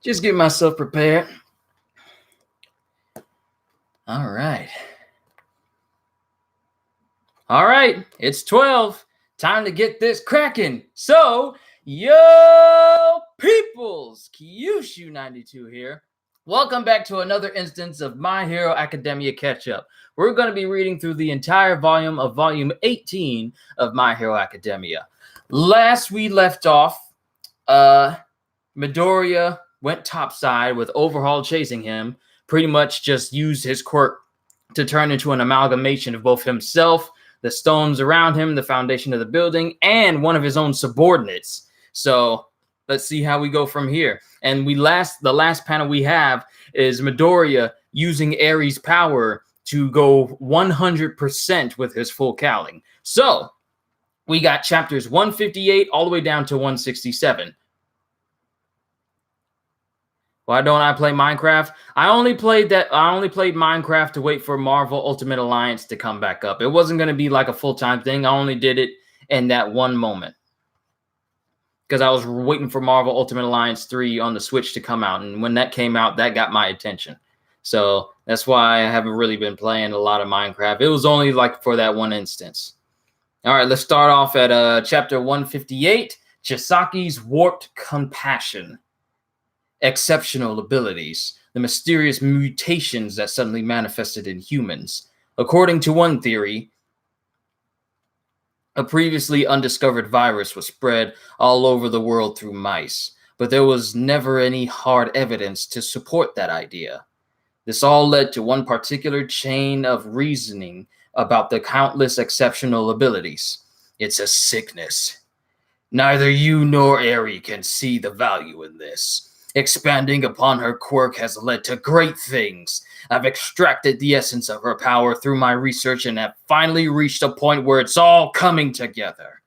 Just get myself prepared. All right. All right, it's 12. Time to get this cracking. So, yo, peoples, Kyushu92 here. Welcome back to another instance of My Hero Academia Catch-Up. We're going to be reading through the entire volume of Volume 18 of My Hero Academia. Last we left off, Midorya went topside with Overhaul chasing him, pretty much just used his quirk to turn into an amalgamation of both himself, the stones around him, the foundation of the building, and one of his own subordinates. So let's see how we go from here. And the last panel we have is Midorya using Ares' power to go 100% with his full cowling. So we got chapters 158 all the way down to 167. Why don't I play Minecraft? I only played Minecraft to wait for Marvel Ultimate Alliance to come back up. It wasn't going to be like a full-time thing. I only did it in that one moment. Because I was waiting for Marvel Ultimate Alliance 3 on the Switch to come out. And when that came out, that got my attention. So that's why I haven't really been playing a lot of Minecraft. It was only like for that one instance. All right, let's start off at chapter 158, Chisaki's Warped Compassion. Exceptional abilities, the mysterious mutations that suddenly manifested in humans. According to one theory, a previously undiscovered virus was spread all over the world through mice, but there was never any hard evidence to support that idea. This all led to one particular chain of reasoning about the countless exceptional abilities. It's a sickness. Neither you nor Eri can see the value in this. Expanding upon her quirk has led to great things. I've extracted the essence of her power through my research and have finally reached a point where it's all coming together.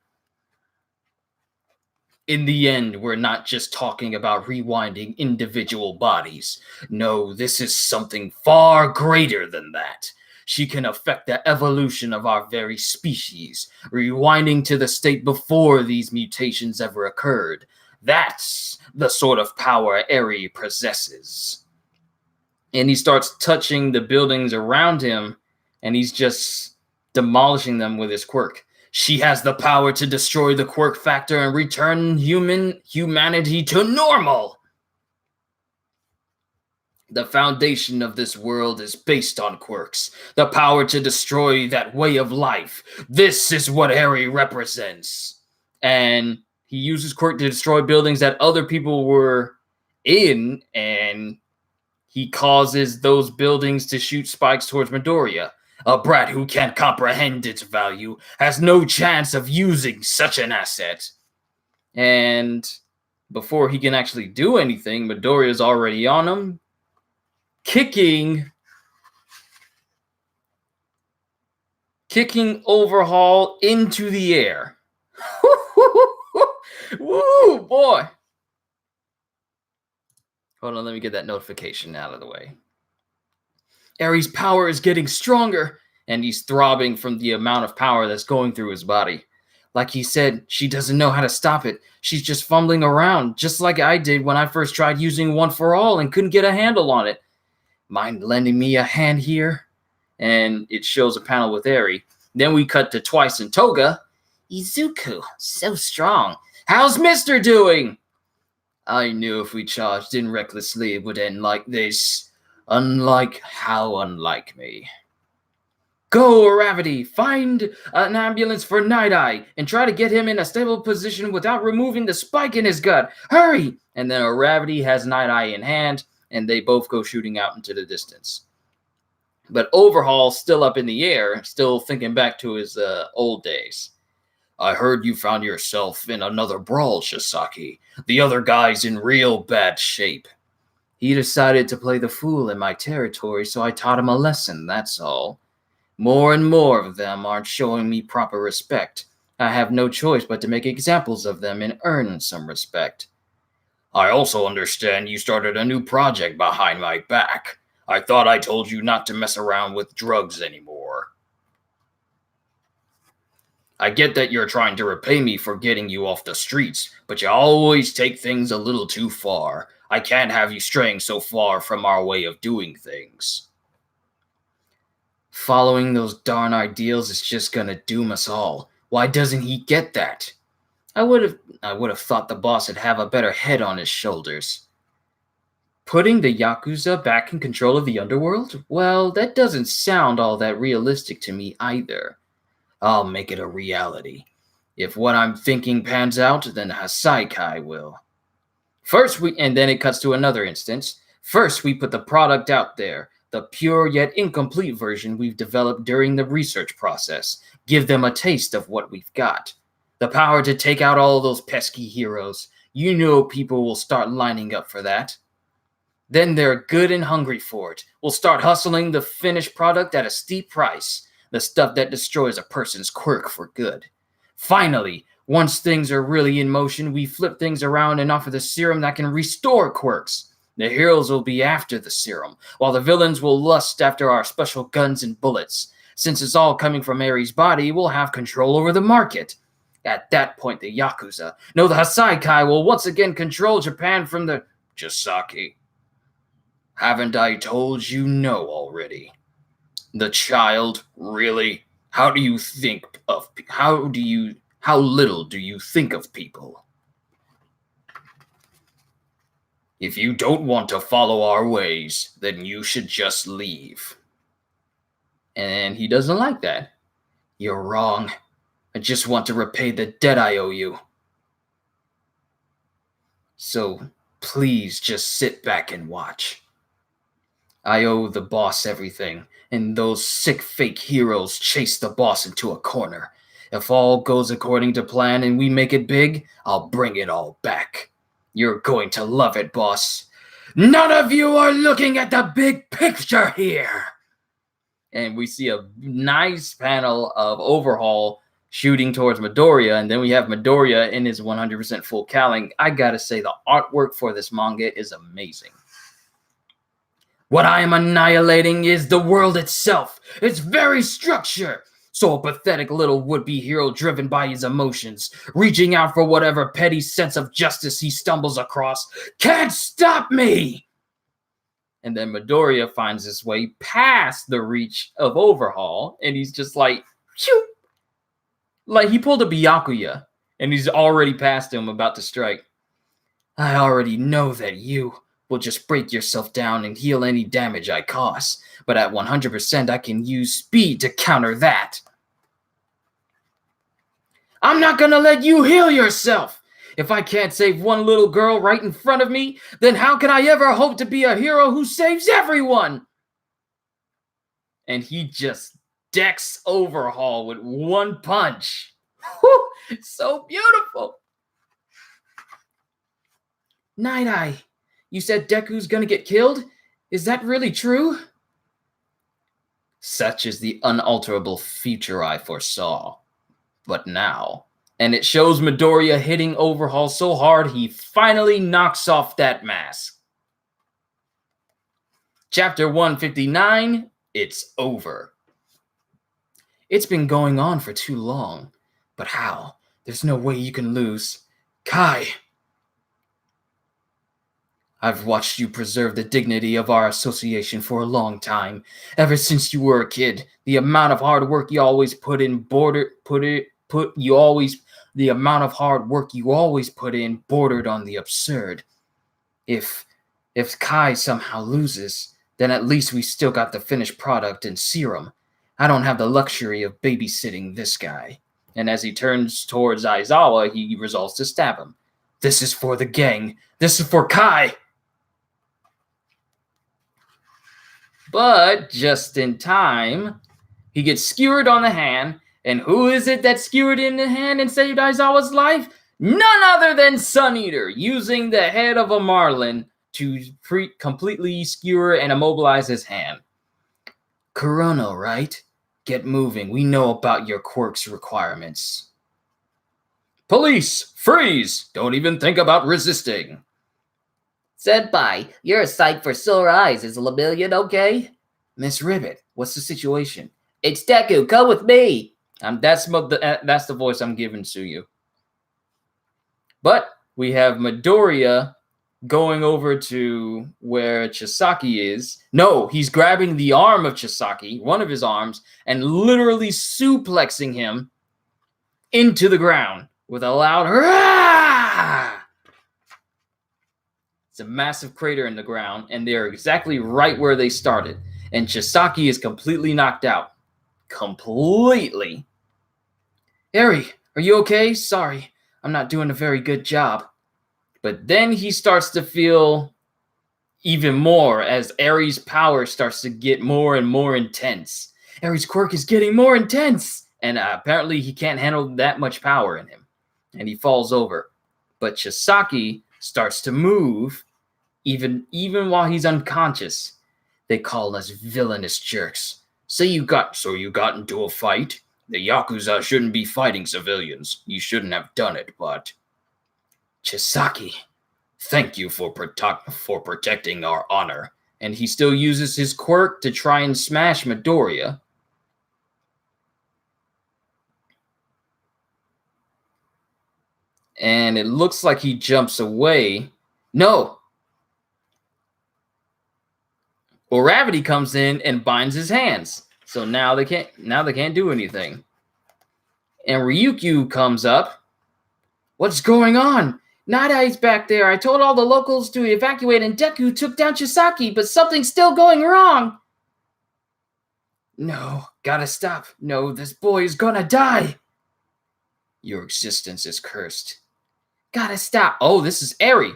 In the end, we're not just talking about rewinding individual bodies. No, this is something far greater than that. She can affect the evolution of our very species, rewinding to the state before these mutations ever occurred. That's the sort of power Eri possesses. And he starts touching the buildings around him, and he's just demolishing them with his quirk. She has the power to destroy the quirk factor and return humanity to normal. The foundation of this world is based on quirks. The power to destroy that way of life. This is what Eri represents. And he uses quirk to destroy buildings that other people were in, and he causes those buildings to shoot spikes towards Midorya. A brat who can't comprehend its value has no chance of using such an asset. And before he can actually do anything, Midorya's already on him, kicking Overhaul into the air. Woo, boy. Hold on, let me get that notification out of the way. Ares' power is getting stronger, and he's throbbing from the amount of power that's going through his body. Like he said, she doesn't know how to stop it. She's just fumbling around, just like I did when I first tried using One for All and couldn't get a handle on it. Mind lending me a hand here? And it shows a panel with Eri. Then we cut to Twice and Toga. Izuku, so strong. How's Mister doing? I knew if we charged in recklessly it would end like this. Unlike how unlike me. Go, Aravity! Find an ambulance for Night Eye and try to get him in a stable position without removing the spike in his gut. Hurry! And then Aravity has Night Eye in hand, and they both go shooting out into the distance. But Overhaul's still up in the air, still thinking back to his old days. I heard you found yourself in another brawl, Chisaki. The other guy's in real bad shape. He decided to play the fool in my territory, so I taught him a lesson, that's all. More and more of them aren't showing me proper respect. I have no choice but to make examples of them and earn some respect. I also understand you started a new project behind my back. I thought I told you not to mess around with drugs anymore. I get that you're trying to repay me for getting you off the streets, but you always take things a little too far. I can't have you straying so far from our way of doing things. Following those darn ideals is just gonna doom us all. Why doesn't he get that? I would have thought the boss would have a better head on his shoulders. Putting the Yakuza back in control of the underworld? Well, that doesn't sound all that realistic to me either. I'll make it a reality. If what I'm thinking pans out, then Hasaikai will. And then it cuts to another instance. First, we put the product out there, the pure yet incomplete version we've developed during the research process. Give them a taste of what we've got. The power to take out all those pesky heroes. You know people will start lining up for that. Then they're good and hungry for it. We'll start hustling the finished product at a steep price. The stuff that destroys a person's quirk for good. Finally, once things are really in motion, we flip things around and offer the serum that can restore quirks. The heroes will be after the serum, while the villains will lust after our special guns and bullets. Since it's all coming from Eri's body, we'll have control over the market. At that point, the Yakuza, no, the Hasaikai will once again control Japan from the Josaki. Haven't I told you no already? The child, really? How little do you think of people? If you don't want to follow our ways, then you should just leave. And he doesn't like that. You're wrong. I just want to repay the debt I owe you. So please just sit back and watch. I owe the boss everything, and those sick fake heroes chase the boss into a corner. If all goes according to plan and we make it big, I'll bring it all back. You're going to love it, boss. None of you are looking at the big picture here. And we see a nice panel of Overhaul shooting towards Midorya, and then we have Midorya in his 100% full cowling. I gotta say, the artwork for this manga is amazing. What I am annihilating is the world itself, its very structure. So a pathetic little would-be hero driven by his emotions, reaching out for whatever petty sense of justice he stumbles across, can't stop me! And then Midorya finds his way past the reach of Overhaul, and he's just like, phew! Like he pulled a Byakuya, and he's already past him, about to strike. I already know that you will just break yourself down and heal any damage I cause, but at 100% I can use speed to counter that. I'm not gonna let you heal yourself! If I can't save one little girl right in front of me, then how can I ever hope to be a hero who saves everyone? And he just decks Overhaul with one punch. Whew, it's so beautiful. Night-Eye, you said Deku's gonna get killed? Is that really true? Such is the unalterable future I foresaw. But now, and it shows Midorya hitting Overhaul so hard he finally knocks off that mask. Chapter 159, it's over. It's been going on for too long. But how? There's no way you can lose. Kai! I've watched you preserve the dignity of our association for a long time. Ever since you were a kid, the amount of hard work you always put in bordered on the absurd. If Kai somehow loses, then at least we still got the finished product and serum. I don't have the luxury of babysitting this guy. And as he turns towards Aizawa, he resolves to stab him. This is for the gang. This is for Kai. But just in time, he gets skewered on the hand. And who is it that skewered in the hand and saved Aizawa's life? None other than Sun Eater, using the head of a marlin to completely skewer and immobilize his hand. Kurono, right? Get moving. We know about your quirk's requirements. Police, freeze! Don't even think about resisting. Senpai, you're a sight for sore eyes. Is Lemillion okay? Miss Ribbit, what's the situation? It's Deku, come with me. That's the voice I'm giving to you. But we have Midorya going over to where Chisaki is. No, he's grabbing the arm of Chisaki, one of his arms, and literally suplexing him into the ground with a loud hurrah! It's a massive crater in the ground, and they're exactly right where they started. And Chisaki is completely knocked out. Completely. Eri, are you okay? Sorry, I'm not doing a very good job. But then he starts to feel even more as Eri's power starts to get more and more intense. Eri's quirk is getting more intense, and apparently he can't handle that much power in him, and he falls over. But Chisaki starts to move, even while he's unconscious. They call us villainous jerks. So you got into a fight? The Yakuza shouldn't be fighting civilians. You shouldn't have done it, but... Chisaki, thank you for protecting our honor. And he still uses his quirk to try and smash Midorya. And it looks like he jumps away. No! Gravity comes in and binds his hands. So now they can't do anything. And Ryukyu comes up. What's going on? Night-Eye's back there. I told all the locals to evacuate, and Deku took down Chisaki, but something's still going wrong. No, gotta stop. No, this boy is gonna die. Your existence is cursed. Gotta stop. Oh, this is Eri.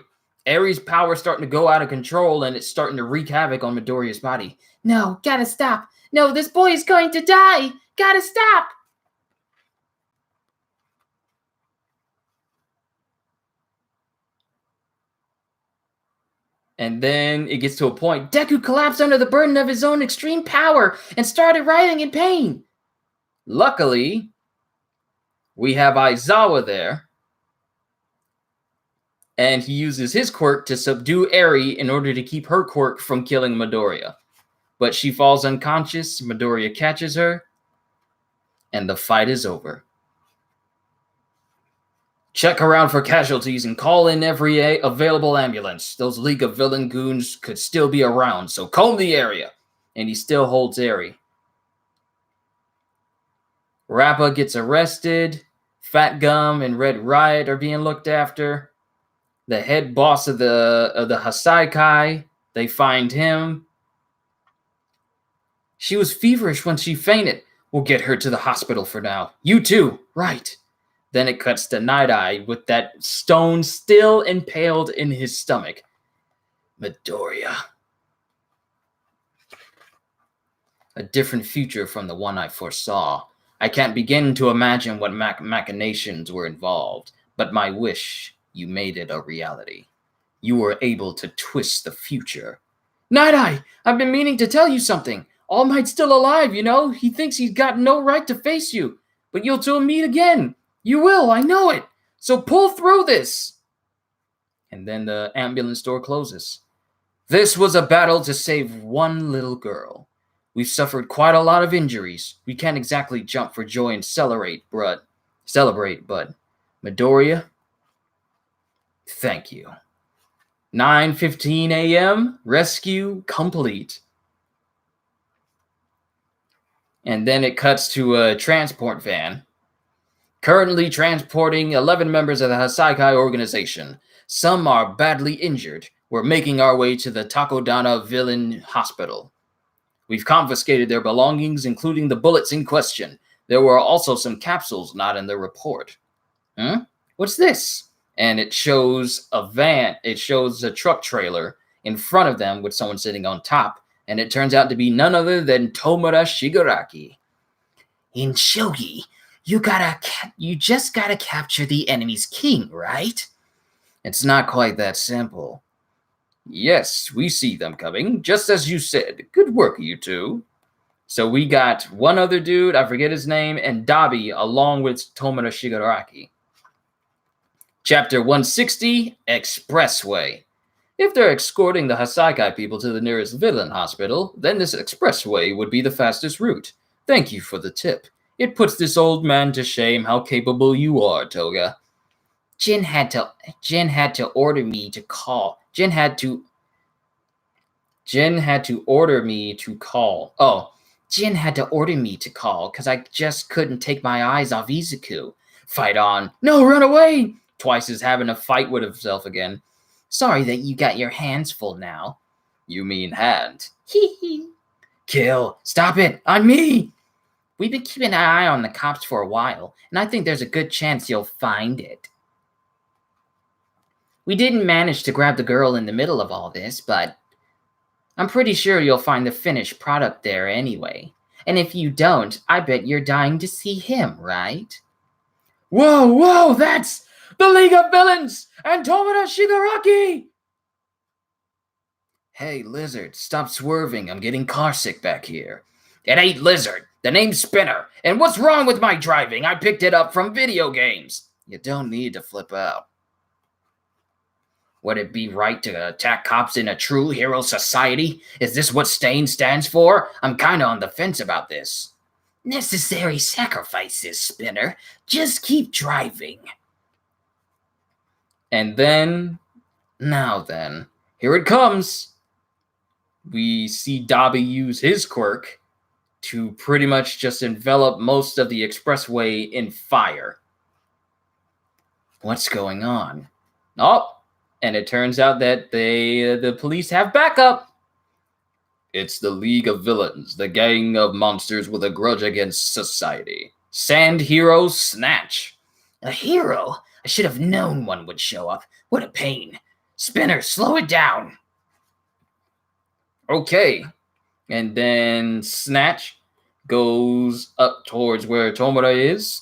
Eri's power is starting to go out of control, and it's starting to wreak havoc on Midoriya's body. No, gotta stop. No, this boy is going to die. Gotta stop. And then it gets to a point. Deku collapsed under the burden of his own extreme power and started writhing in pain. Luckily, we have Aizawa there. And he uses his quirk to subdue Eri in order to keep her quirk from killing Midoriya. But she falls unconscious, Midoriya catches her, and the fight is over. Check around for casualties and call in every available ambulance. Those League of Villain goons could still be around, so comb the area. And he still holds Eri. Rappa gets arrested. Fat Gum and Red Riot are being looked after. The head boss of the Hasaikai, they find him. She was feverish when she fainted. We'll get her to the hospital for now. You too, right. Then it cuts to Night-Eye with that stone still impaled in his stomach. Midorya. A different future from the one I foresaw. I can't begin to imagine what machinations were involved, but my wish, you made it a reality. You were able to twist the future. Night-Eye, I've been meaning to tell you something. All Might's still alive, you know? He thinks he's got no right to face you, but you'll two meet again. You will, I know it. So pull through this. And then the ambulance door closes. This was a battle to save one little girl. We've suffered quite a lot of injuries. We can't exactly jump for joy and celebrate, but Midorya, thank you. 9:15 a.m., rescue complete. And then it cuts to a transport van. Currently transporting 11 members of the Hasaikai organization. Some are badly injured. We're making our way to the Takodana Villain Hospital. We've confiscated their belongings, including the bullets in question. There were also some capsules not in the report. What's this? And it shows a van. It shows a truck trailer in front of them with someone sitting on top. And it turns out to be none other than Tomura Shigaraki. In shogi, you just gotta capture the enemy's king, right? It's not quite that simple. Yes, we see them coming, just as you said. Good work, you two. So we got one other dude, I forget his name, and Dabi, along with Tomura Shigaraki. Chapter 160, Expressway. If they're escorting the Hasaikai people to the nearest villain hospital, then this expressway would be the fastest route. Thank you for the tip. It puts this old man to shame how capable you are, Toga. Jin had to order me to call. Jin had to order me to call. Oh, Jin had to order me to call because I just couldn't take my eyes off Izuku. Fight on. No, run away! Twice is having a fight with himself again. Sorry that you got your hands full now. You mean hand? Hee hee. Kill. Stop it. On me! We've been keeping an eye on the cops for a while, and I think there's a good chance you'll find it. We didn't manage to grab the girl in the middle of all this, but I'm pretty sure you'll find the finished product there anyway. And if you don't, I bet you're dying to see him, right? Whoa, that's the League of Villains and Tomura Shigaraki! Hey, Lizard, stop swerving. I'm getting carsick back here. It ain't Lizard. The name's Spinner. And what's wrong with my driving? I picked it up from video games. You don't need to flip out. Would it be right to attack cops in a true hero society? Is this what Stain stands for? I'm kinda on the fence about this. Necessary sacrifices, Spinner. Just keep driving. And then, here it comes. We see Dabi use his quirk to pretty much just envelop most of the expressway in fire. What's going on? Oh! And it turns out that the police have backup. It's the League of Villains, the gang of monsters with a grudge against society. Sand hero Snatch. A hero? I should have known one would show up. What a pain. Spinner, slow it down. Okay. And then Snatch goes up towards where Tomura is.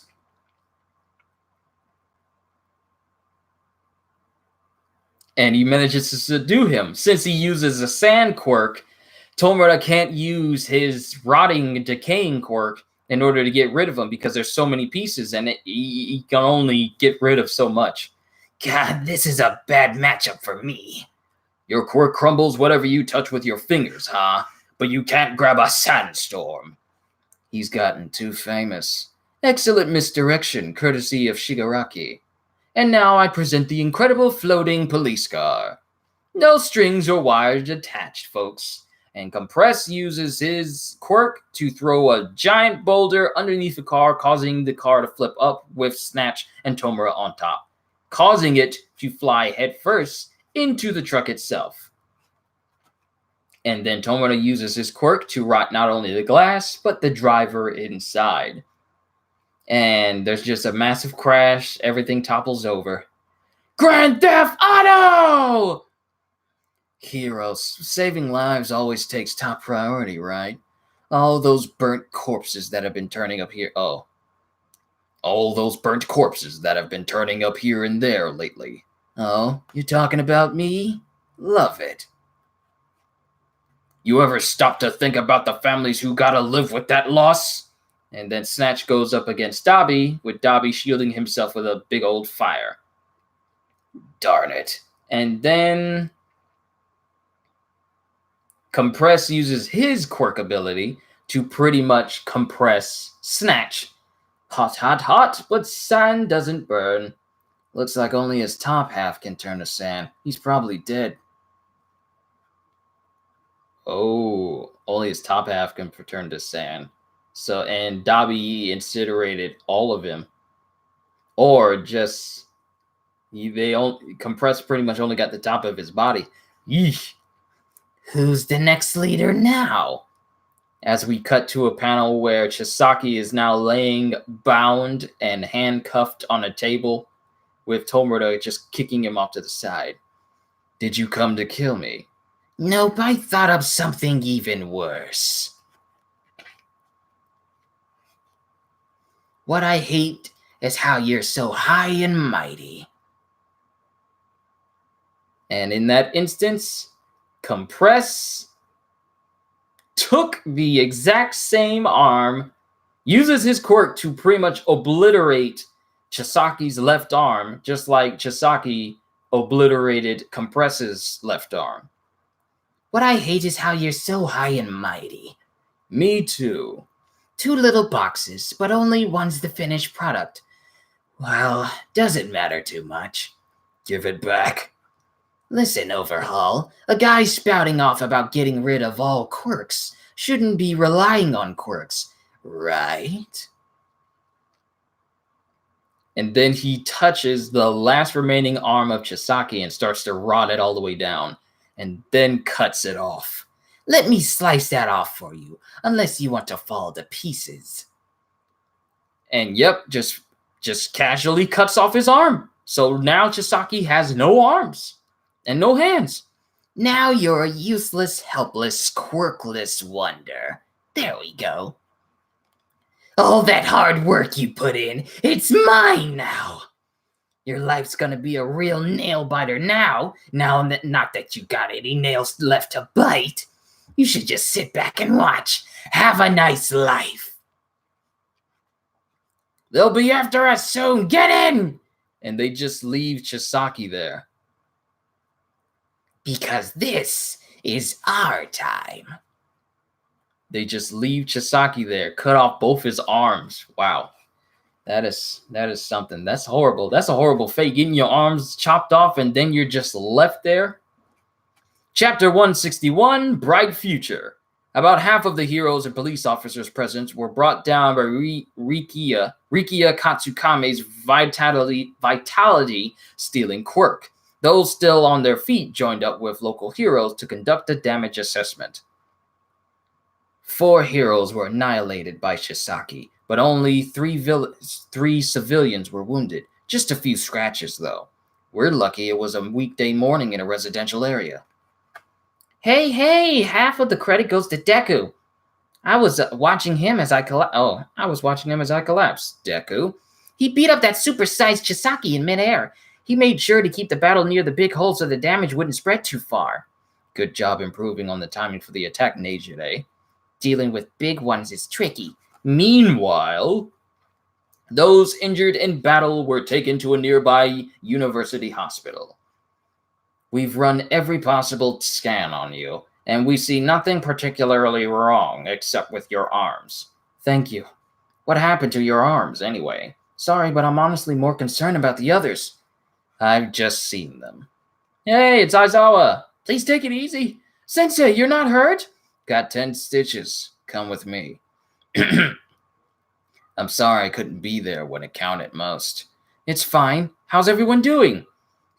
And he manages to subdue him. Since he uses a sand quirk, Tomura can't use his rotting, decaying quirk in order to get rid of him because there's so many pieces and he can only get rid of so much. God, this is a bad matchup for me. Your quirk crumbles whatever you touch with your fingers, huh? But you can't grab a sandstorm. He's gotten too famous. Excellent misdirection, courtesy of Shigaraki. And now I present the incredible floating police car. No strings or wires attached, folks. And Compress uses his quirk to throw a giant boulder underneath the car, causing the car to flip up with Snatch and Tomura on top, causing it to fly headfirst into the truck itself. And then Tomura uses his quirk to rot not only the glass, but the driver inside. And there's just a massive crash. Everything topples over. Grand Theft Auto! Heroes, saving lives always takes top priority, right? All those burnt corpses that have been turning up here. Oh. All those burnt corpses that have been turning up here and there lately. Oh, you talking about me? Love it. You ever stop to think about the families who gotta live with that loss? And then Snatch goes up against Dabi, with Dabi shielding himself with a big old fire. Darn it. And then Compress uses his quirk ability to pretty much compress Snatch. Hot, hot, hot, but sand doesn't burn. Looks like only his top half can turn to sand. He's probably dead. Oh, only his top half can turn to sand. So, and Dabi incinerated all of him. Or just, Compress pretty much only got the top of his body. Yeesh. Who's the next leader now? As we cut to a panel where Chisaki is now laying bound and handcuffed on a table, with Tomura just kicking him off to the side. Did you come to kill me? Nope, I thought of something even worse. What I hate is how you're so high and mighty. And in that instance, Compress took the exact same arm, uses his quirk to pretty much obliterate Chisaki's left arm, just like Chisaki obliterated Compress's left arm. What I hate is how you're so high and mighty. Me too. 2 little boxes, but only one's the finished product. Well, doesn't matter too much. Give it back. Listen, Overhaul, a guy spouting off about getting rid of all quirks shouldn't be relying on quirks, right? And then he touches the last remaining arm of Chisaki and starts to rot it all the way down, and then cuts it off. Let me slice that off for you, unless you want to fall to pieces. And yep, just casually cuts off his arm. So now Chisaki has no arms and no hands. Now you're a useless, helpless, quirkless wonder. There we go. All that hard work you put in, it's mine now. Your life's gonna be a real nail biter now. Not that you got any nails left to bite. You should just sit back and watch. Have a nice life. They'll be after us soon. Get in! And they just leave Chisaki there. Because this is our time. They just leave Chisaki there, cut off both his arms. Wow. That is something. That's horrible. That's a horrible fate, getting your arms chopped off and then you're just left there. Chapter 161, Bright Future. About half of the heroes and police officers present were brought down by Rikiya Katsukame's vitality-stealing quirk. Those still on their feet joined up with local heroes to conduct a damage assessment. 4 heroes were annihilated by Chisaki, but only 3 civilians were wounded. Just a few scratches, though. We're lucky it was a weekday morning in a residential area. Hey, half of the credit goes to Deku. I was watching him as I collapsed. Deku. He beat up that super-sized Chisaki in midair. He made sure to keep the battle near the big hole so the damage wouldn't spread too far. Good job improving on the timing for the attack, Neijire. Dealing with big ones is tricky. Meanwhile, those injured in battle were taken to a nearby university hospital. We've run every possible scan on you, and we see nothing particularly wrong except with your arms. Thank you. What happened to your arms, anyway? Sorry, but I'm honestly more concerned about the others. I've just seen them. Hey, it's Aizawa. Please take it easy. Sensei, you're not hurt? Got 10 stitches. Come with me. I'm sorry I couldn't be there when it counted most. It's fine. How's everyone doing?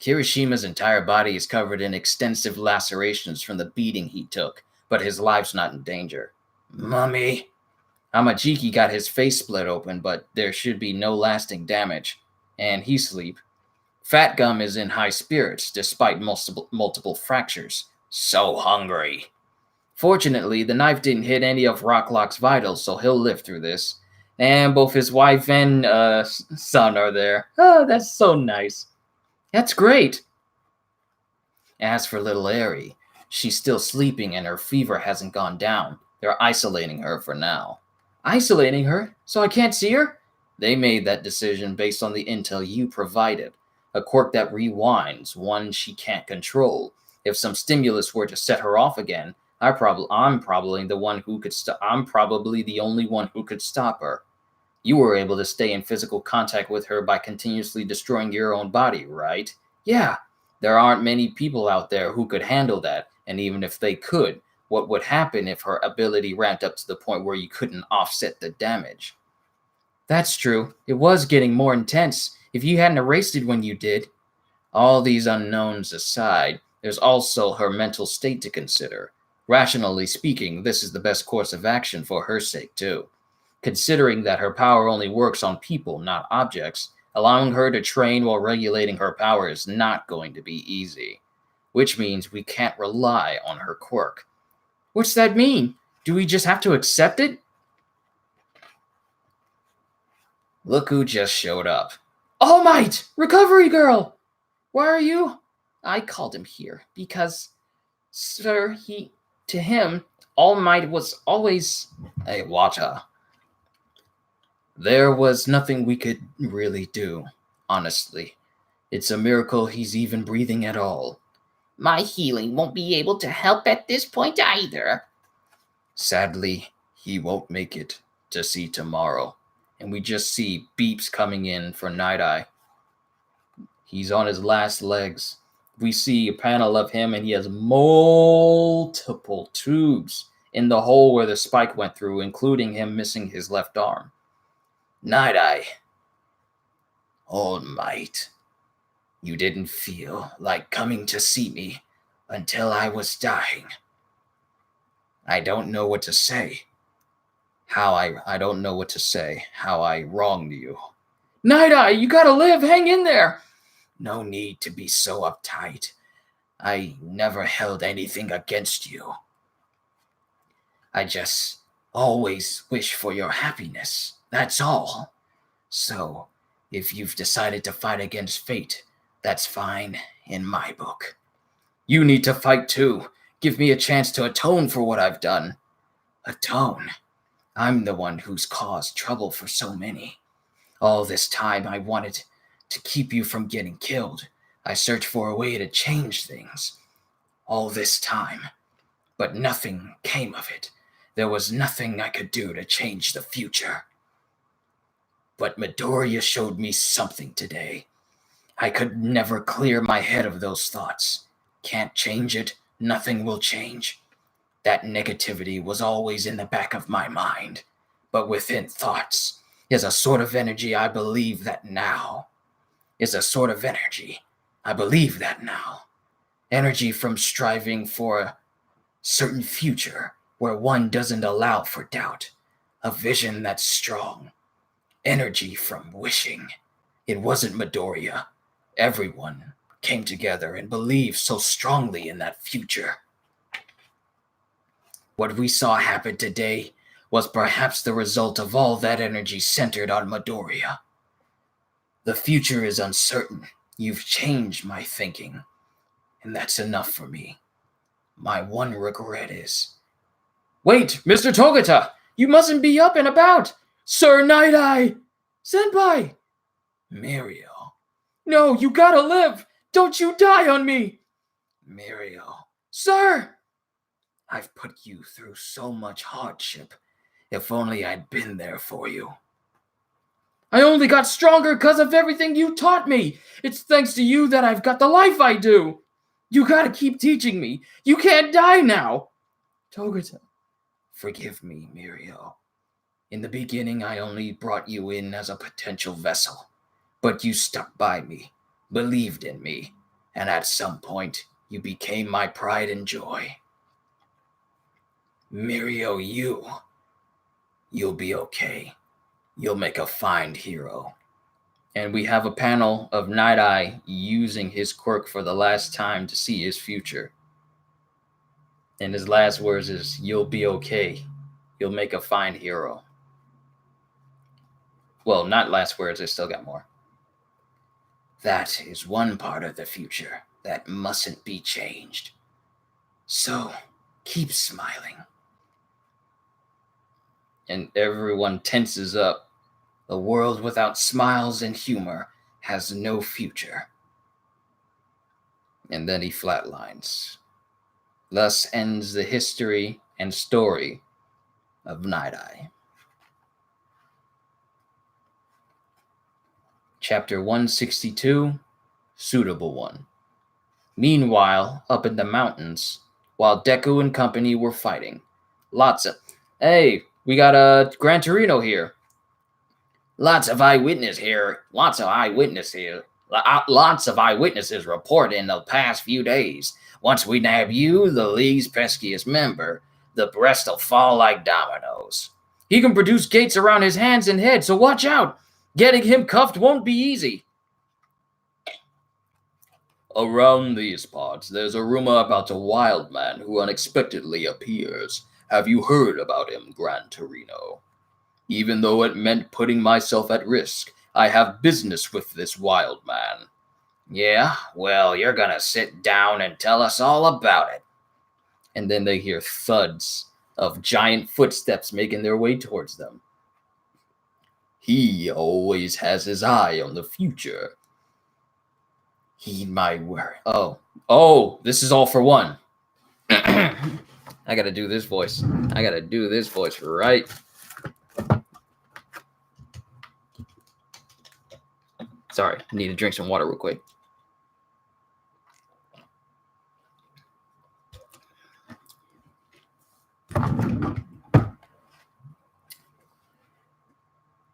Kirishima's entire body is covered in extensive lacerations from the beating he took, but his life's not in danger. Mummy. Amajiki got his face split open, but there should be no lasting damage. And he's asleep. Fat Gum is in high spirits, despite multiple fractures. So hungry. Fortunately, the knife didn't hit any of Rocklock's vitals, so he'll live through this. And both his wife and son are there. Oh, that's so nice. That's great. As for little Eri, she's still sleeping and her fever hasn't gone down. They're isolating her for now. Isolating her? So I can't see her? They made that decision based on the intel you provided. A quirk that rewinds, one she can't control. If some stimulus were to set her off again, I'm probably the only one who could stop her. You were able to stay in physical contact with her by continuously destroying your own body, right? Yeah, there aren't many people out there who could handle that, and even if they could, what would happen if her ability ramped up to the point where you couldn't offset the damage? That's true. It was getting more intense. If you hadn't erased it when you did. All these unknowns aside, there's also her mental state to consider. Rationally speaking, this is the best course of action for her sake, too. Considering that her power only works on people, not objects, allowing her to train while regulating her power is not going to be easy. Which means we can't rely on her quirk. What's that mean? Do we just have to accept it? Look who just showed up. All Might! Recovery Girl! Why are you? I called him here because, sir, to him, All Might was always a water. There was nothing we could really do, honestly. It's a miracle he's even breathing at all. My healing won't be able to help at this point either. Sadly, he won't make it to see tomorrow. And we just see beeps coming in for Night Eye. He's on his last legs. We see a panel of him, and he has multiple tubes in the hole where the spike went through, including him missing his left arm. Night Eye. All Might. You didn't feel like coming to see me until I was dying. I don't know what to say. I don't know what to say. How I wronged you. Night Eye, you gotta live. Hang in there. No need to be so uptight. I never held anything against you. I just always wish for your happiness. That's all. So, if you've decided to fight against fate, that's fine in my book. You need to fight too. Give me a chance to atone for what I've done. Atone? I'm the one who's caused trouble for so many. All this time I wanted to keep you from getting killed. I searched for a way to change things. All this time. But nothing came of it. There was nothing I could do to change the future. But Midorya showed me something today. I could never clear my head of those thoughts. Can't change it. Nothing will change. That negativity was always in the back of my mind. But within thoughts is a sort of energy I believe that now. Is a sort of energy. I believe that now. Energy from striving for a certain future where one doesn't allow for doubt. A vision that's strong. Energy from wishing. It wasn't Midorya. Everyone came together and believed so strongly in that future. What we saw happen today was perhaps the result of all that energy centered on Midorya. The future is uncertain. You've changed my thinking, and that's enough for me. My one regret is... Wait, Mr. Togata! You mustn't be up and about! Sir Night Eye! Senpai! Mirio. No, you gotta live! Don't you die on me! Mirio. Sir! I've put you through so much hardship. If only I'd been there for you. I only got stronger because of everything you taught me. It's thanks to you that I've got the life I do. You gotta keep teaching me. You can't die now. Togata. Forgive me, Mirio. In the beginning, I only brought you in as a potential vessel. But you stuck by me, believed in me, and at some point, you became my pride and joy. Mirio, you'll be okay. You'll make a fine hero. And we have a panel of Night Eye using his quirk for the last time to see his future. And his last words is, you'll be okay. You'll make a fine hero. Well, not last words, I still got more. That is one part of the future that mustn't be changed. So, keep smiling. And everyone tenses up. A world without smiles and humor has no future. And then he flatlines. Thus ends the history and story of Night Eye. Chapter 162, Suitable One. Meanwhile, up in the mountains, while Deku and company were fighting, Hey, we got a Gran Torino here. Lots of eyewitnesses report in the past few days. Once we nab you, the League's peskiest member, the rest'll fall like dominoes. He can produce gates around his hands and head, so watch out. Getting him cuffed won't be easy. Around these parts, there's a rumor about a wild man who unexpectedly appears. Have you heard about him, Gran Torino? Even though it meant putting myself at risk, I have business with this wild man. Yeah, well, you're gonna sit down and tell us all about it. And then they hear thuds of giant footsteps making their way towards them. He always has his eye on the future. Heed my word. Oh, this is all for one. I gotta do this voice. Right. Sorry, I need to drink some water real quick.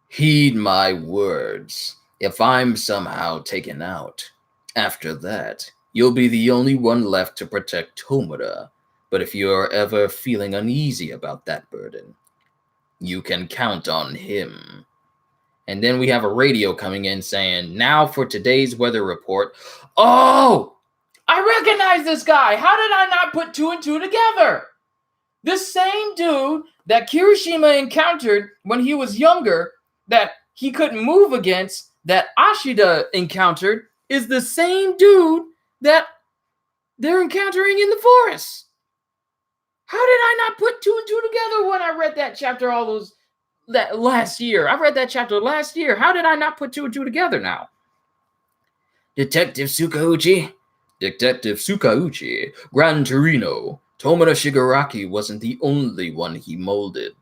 Heed my words. If I'm somehow taken out, after that, you'll be the only one left to protect Tomura. But if you're ever feeling uneasy about that burden, you can count on him. And then we have a radio coming in saying, now for today's weather report. Oh, I recognize this guy. How did I not put two and two together? This same dude that Kirishima encountered when he was younger, that he couldn't move against, that Ashida encountered, is the same dude that they're encountering in the forest. How did I not put two and two together when I read that chapter that last year? I read that chapter last year. How did I not put two and two together now? Detective Sukauchi, Gran Torino. Tomura Shigaraki wasn't the only one he molded.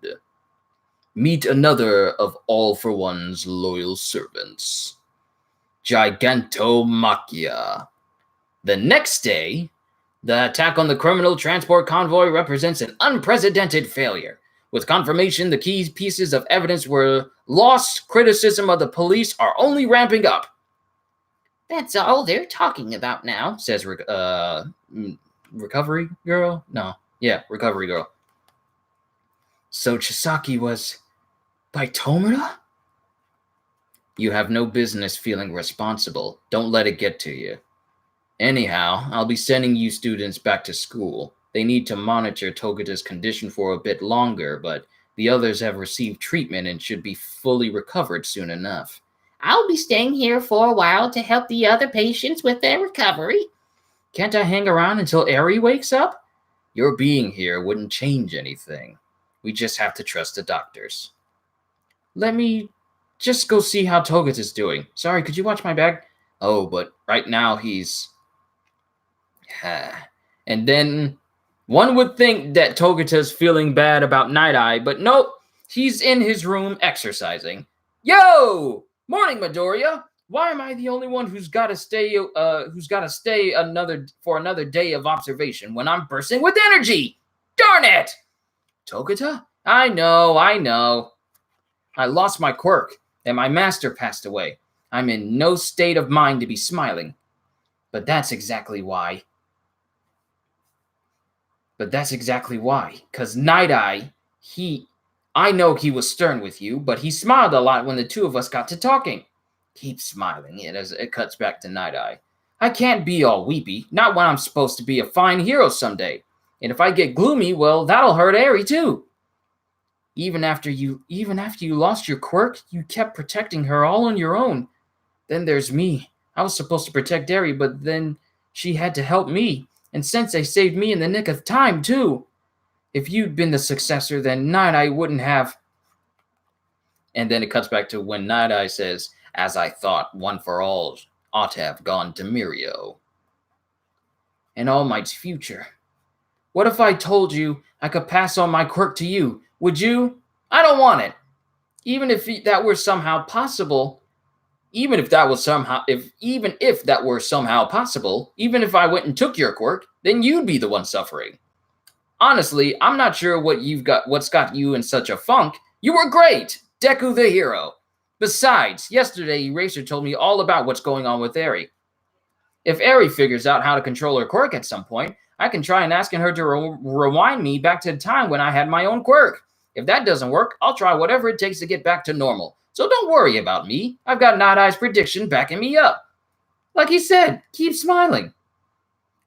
Meet another of All for One's loyal servants, Gigantomachia. The next day, the attack on the criminal transport convoy represents an unprecedented failure. With confirmation the key pieces of evidence were lost, criticism of the police are only ramping up. That's all they're talking about now, says Recovery Girl? No. Yeah, Recovery Girl. So Chisaki was by Tomura? You have no business feeling responsible. Don't let it get to you. Anyhow, I'll be sending you students back to school. They need to monitor Togata's condition for a bit longer, but the others have received treatment and should be fully recovered soon enough. I'll be staying here for a while to help the other patients with their recovery. Can't I hang around until Eri wakes up? Your being here wouldn't change anything. We just have to trust the doctors. Let me just go see how Togata's doing. Sorry, could you watch my bag? Oh, but right now he's... And then one would think that Togata's feeling bad about Night Eye, but nope, he's in his room exercising. Yo! Morning, Midorya! Why am I the only one who's got to stay another day of observation when I'm bursting with energy? Darn it! Togata? I know. I lost my quirk, and my master passed away. I'm in no state of mind to be smiling. But that's exactly why. Because Night Eye, I know he was stern with you, but he smiled a lot when the two of us got to talking. Keep smiling as it cuts back to Night Eye. I can't be all weepy, not when I'm supposed to be a fine hero someday. And if I get gloomy, well, that'll hurt Eri too. Even after you lost your quirk, you kept protecting her all on your own. Then there's me. I was supposed to protect Eri, but then she had to help me. And Sensei saved me in the nick of time, too. If you'd been the successor, then Night Eye wouldn't have... And then it cuts back to when Night Eye says, as I thought, One for All ought to have gone to Mirio. And All Might's future. What if I told you I could pass on my quirk to you? Would you? I don't want it. Even if that were somehow possible... Even if that were somehow possible, even if I went and took your quirk, then you'd be the one suffering. Honestly, I'm not sure what's got you in such a funk. You were great, Deku the hero. Besides, yesterday Eraser told me all about what's going on with Eri. If Eri figures out how to control her quirk at some point, I can try and ask her to rewind me back to the time when I had my own quirk. If that doesn't work, I'll try whatever it takes to get back to normal. So don't worry about me. I've got Night Eye's prediction backing me up. Like he said, keep smiling.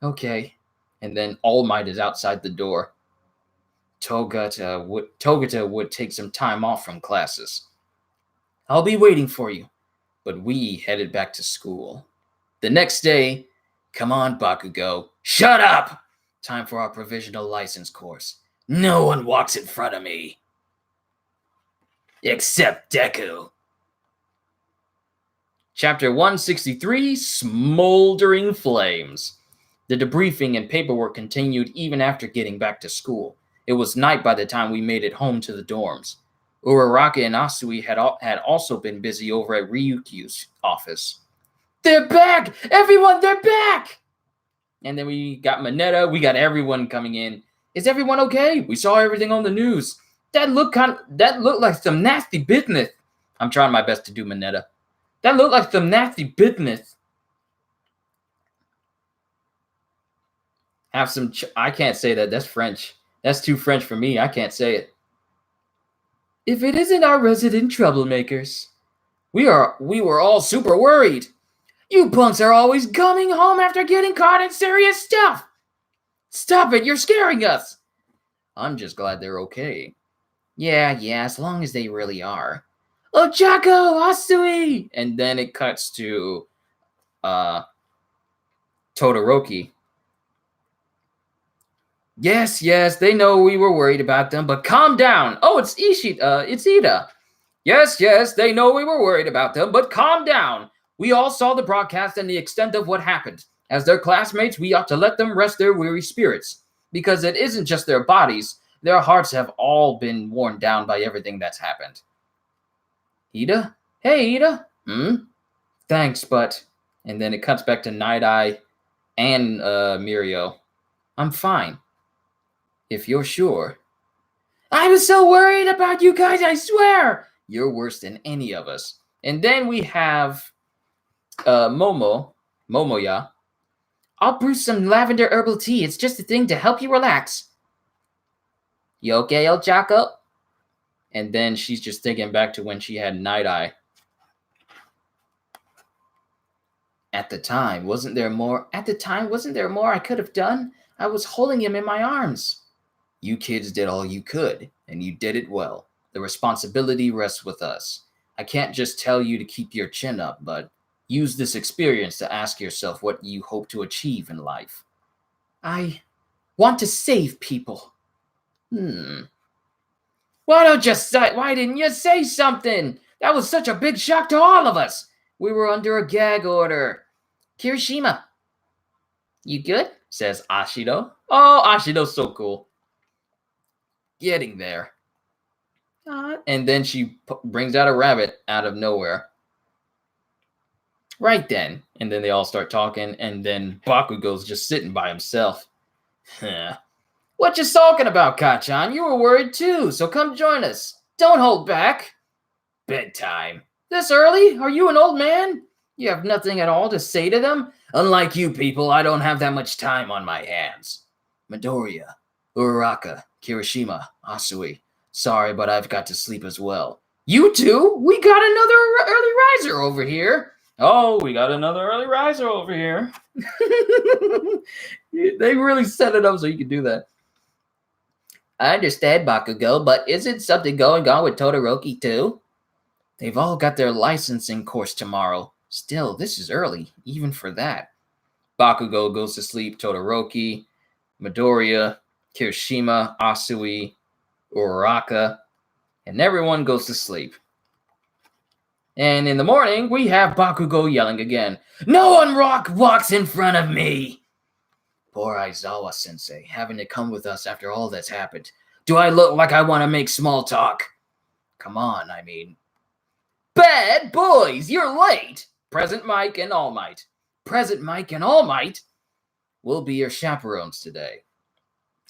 Okay. And then All Might is outside the door. Togata would take some time off from classes. I'll be waiting for you. But we headed back to school. The next day, come on, Bakugo. Shut up! Time for our provisional license course. No one walks in front of me. Except Deku. Chapter 163, Smoldering Flames. The debriefing and paperwork continued even after getting back to school. It was night by the time we made it home to the dorms. Uraraka and Asui had also been busy over at Ryukyu's office. They're back! Everyone, they're back! And then we got Mineta. We got everyone coming in. Is everyone okay? We saw everything on the news. That looked like some nasty business. I'm trying my best to do Mineta. That looked like some nasty business. Have some. I can't say that. That's French. That's too French for me. I can't say it. If it isn't our resident troublemakers, we were all super worried. You punks are always coming home after getting caught in serious stuff. Stop it! You're scaring us. I'm just glad they're okay. Yeah, as long as they really are. Ochako, Asui! And then it cuts to Todoroki. Yes, they know we were worried about them, but calm down. Oh, it's it's Ida. Yes, they know we were worried about them, but calm down. We all saw the broadcast and the extent of what happened. As their classmates, we ought to let them rest their weary spirits, because it isn't just their bodies. Their hearts have all been worn down by everything that's happened. Ida? Hey, Ida? Thanks, but... And then it cuts back to Night-Eye and Mirio. I'm fine. If you're sure. I was so worried about you guys, I swear! You're worse than any of us. And then we have Momoya. I'll brew some lavender herbal tea. It's just a thing to help you relax. You okay, El Chaco? And then she's just thinking back to when she had Night-Eye. At the time, wasn't there more I could have done? I was holding him in my arms. You kids did all you could, and you did it well. The responsibility rests with us. I can't just tell you to keep your chin up, but use this experience to ask yourself what you hope to achieve in life. I want to save people. Why didn't you say something? That was such a big shock to all of us. We were under a gag order. Kirishima. You good? Says Ashido. Oh, Ashido's so cool. Getting there. And then she brings out a rabbit out of nowhere. Right then. And then they all start talking, and then Bakugo's just sitting by himself. What you talking about, Kachan? You were worried too, so come join us. Don't hold back. Bedtime. This early? Are you an old man? You have nothing at all to say to them? Unlike you people, I don't have that much time on my hands. Midorya, Uraraka, Kirishima, Asui. Sorry, but I've got to sleep as well. You two? We got another early riser over here. Oh, we got another early riser over here. They really set it up so you could do that. I understand, Bakugo, but isn't something going on with Todoroki too? They've all got their licensing course tomorrow. Still, this is early, even for that. Bakugo goes to sleep, Todoroki, Midorya, Kirishima, Asui, Uraraka, and everyone goes to sleep. And in the morning, we have Bakugo yelling again. No one walks in front of me! Poor Aizawa-sensei, having to come with us after all that's happened. Do I look like I want to make small talk? Come on, I mean. Bad boys, you're late! Present Mike and All Might. Present Mike and All Might will be your chaperones today.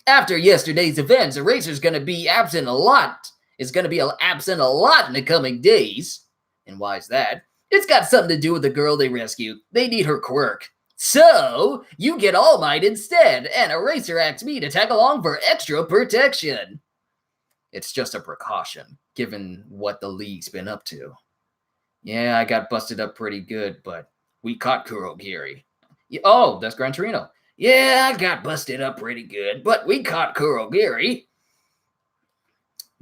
After yesterday's events, Eraser's going to be absent a lot. It's going to be absent a lot in the coming days. And why is that? It's got something to do with the girl they rescued. They need her quirk. So, you get All Might instead, and Eraser asks me to tag along for extra protection. It's just a precaution, given what the League's been up to. Yeah, I got busted up pretty good, but we caught Kurogiri. Oh, that's Gran Torino. Yeah, I got busted up pretty good, but we caught Kurogiri.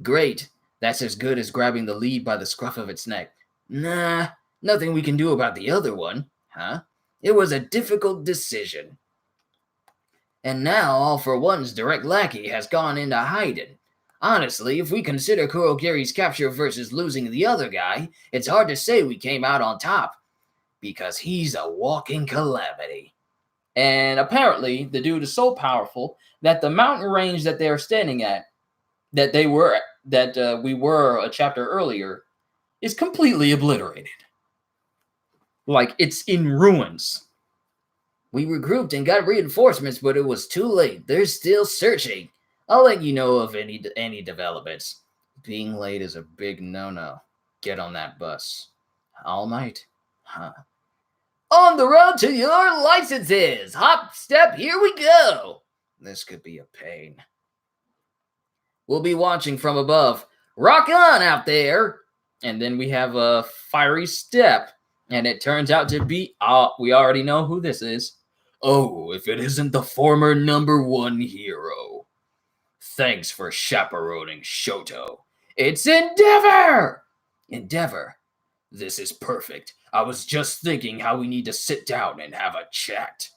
Great. That's as good as grabbing the lead by the scruff of its neck. Nah, nothing we can do about the other one, huh? It was a difficult decision. And now All for One's direct lackey has gone into hiding. Honestly, if we consider Kurogiri's capture versus losing the other guy, it's hard to say we came out on top. Because he's a walking calamity. And apparently, the dude is so powerful that the mountain range that they're standing at, we were a chapter earlier, is completely obliterated. Like it's in ruins. We regrouped and got reinforcements, but it was too late. They're still searching. I'll let you know of any developments. Being late is a big no-no. Get on that bus. All Might? Huh. On the road to your licenses! Hop, step, here we go! This could be a pain. We'll be watching from above. Rock on out there! And then we have a fiery step. And it turns out to be, we already know who this is. Oh, if it isn't the former #1 hero. Thanks for chaperoning Shoto. It's Endeavor! Endeavor. This is perfect. I was just thinking how we need to sit down and have a chat.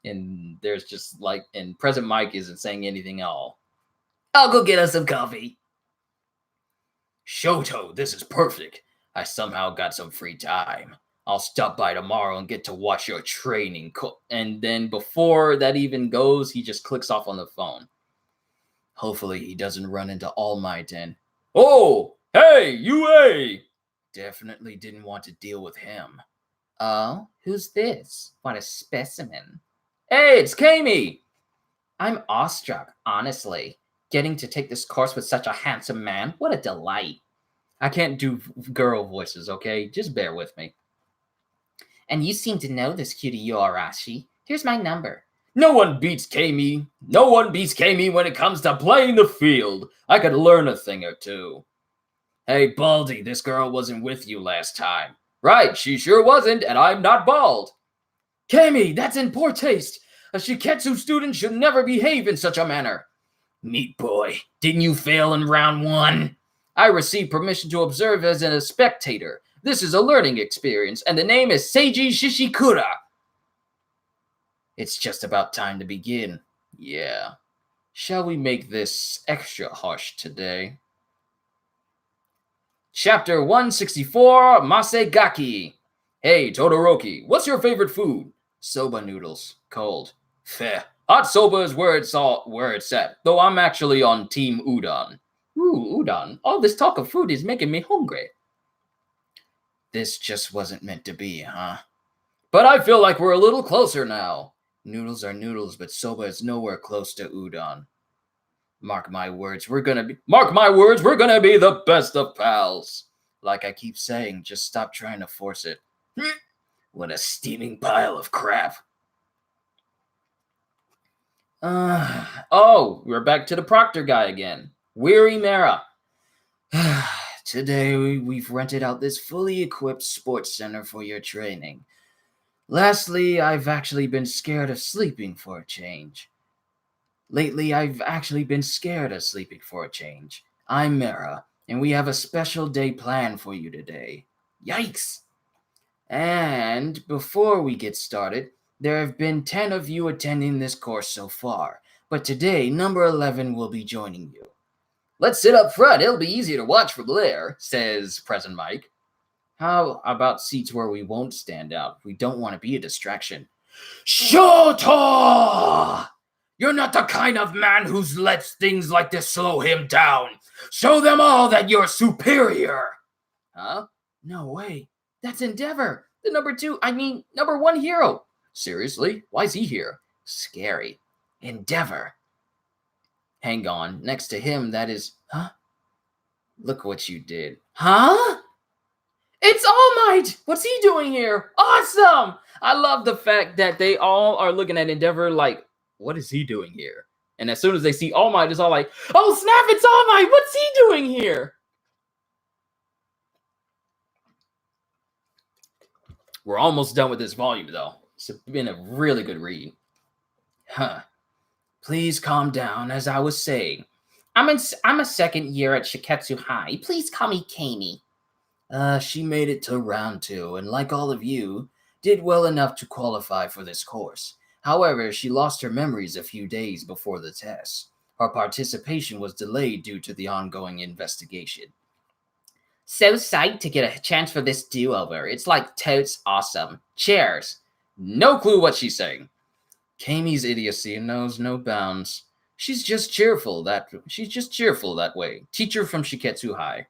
And there's just like, and Present Mike isn't saying anything at all. I'll go get us some coffee. Shoto, this is perfect. I somehow got some free time. I'll stop by tomorrow and get to watch your training. And then before that even goes, he just clicks off on the phone. Hopefully he doesn't run into All Might and, oh, hey, UA! Definitely didn't want to deal with him. Oh, who's this? What a specimen. Hey, it's Kami! I'm awestruck, honestly. Getting to take this course with such a handsome man, what a delight. I can't do girl voices, okay? Just bear with me. And you seem to know this cutie Yoarashi. Here's my number. No one beats Kami. No one beats Kami when it comes to playing the field. I could learn a thing or two. Hey, Baldy, this girl wasn't with you last time. Right, she sure wasn't, and I'm not bald. Kami, that's in poor taste. A Shiketsu student should never behave in such a manner. Meat boy, didn't you fail in round 1? I received permission to observe as a spectator. This is a learning experience, and the name is Seiji Shishikura. It's just about time to begin. Yeah. Shall we make this extra harsh today? Chapter 164, Masegaki. Hey, Todoroki, what's your favorite food? Soba noodles. Cold. Fair. Hot soba is where it's at, though I'm actually on Team Udon. Ooh, udon. All this talk of food is making me hungry. This just wasn't meant to be, huh? But I feel like we're a little closer now. Noodles are noodles, but soba is nowhere close to udon. Mark my words, we're gonna be the best of pals. Like I keep saying, just stop trying to force it. What a steaming pile of crap. Oh, we're back to the proctor guy again. Weary Mara. Today we've rented out this fully equipped sports center for your training. Lastly, I've actually been scared of sleeping for a change. Lately, I've actually been scared of sleeping for a change. I'm Mara, and we have a special day planned for you today. Yikes! And before we get started, there have been 10 of you attending this course so far, but today, number 11 will be joining you. Let's sit up front. It'll be easier to watch from there, says Present Mike. How about seats where we won't stand out? We don't want to be a distraction. Shoto! You're not the kind of man who lets things like this slow him down. Show them all that you're superior. Huh? No way. That's Endeavor, the number 1 hero. Seriously? Why is he here? Scary. Endeavor. Hang on. Next to him, that is... Huh? Look what you did. Huh? It's All Might! What's he doing here? Awesome! I love the fact that they all are looking at Endeavor like, what is he doing here? And as soon as they see All Might, it's all like, oh snap, it's All Might! What's he doing here? We're almost done with this volume, though. It's been a really good read. Huh. Please calm down, as I was saying. I'm a second year at Shiketsu High. Please call me Kami. She made it to round 2, and like all of you, did well enough to qualify for this course. However, she lost her memories a few days before the test. Her participation was delayed due to the ongoing investigation. So psyched to get a chance for this do-over. It's like totes awesome. Cheers. No clue what she's saying. Kami's idiocy knows no bounds. She's just cheerful that way. Teacher from Shiketsu High.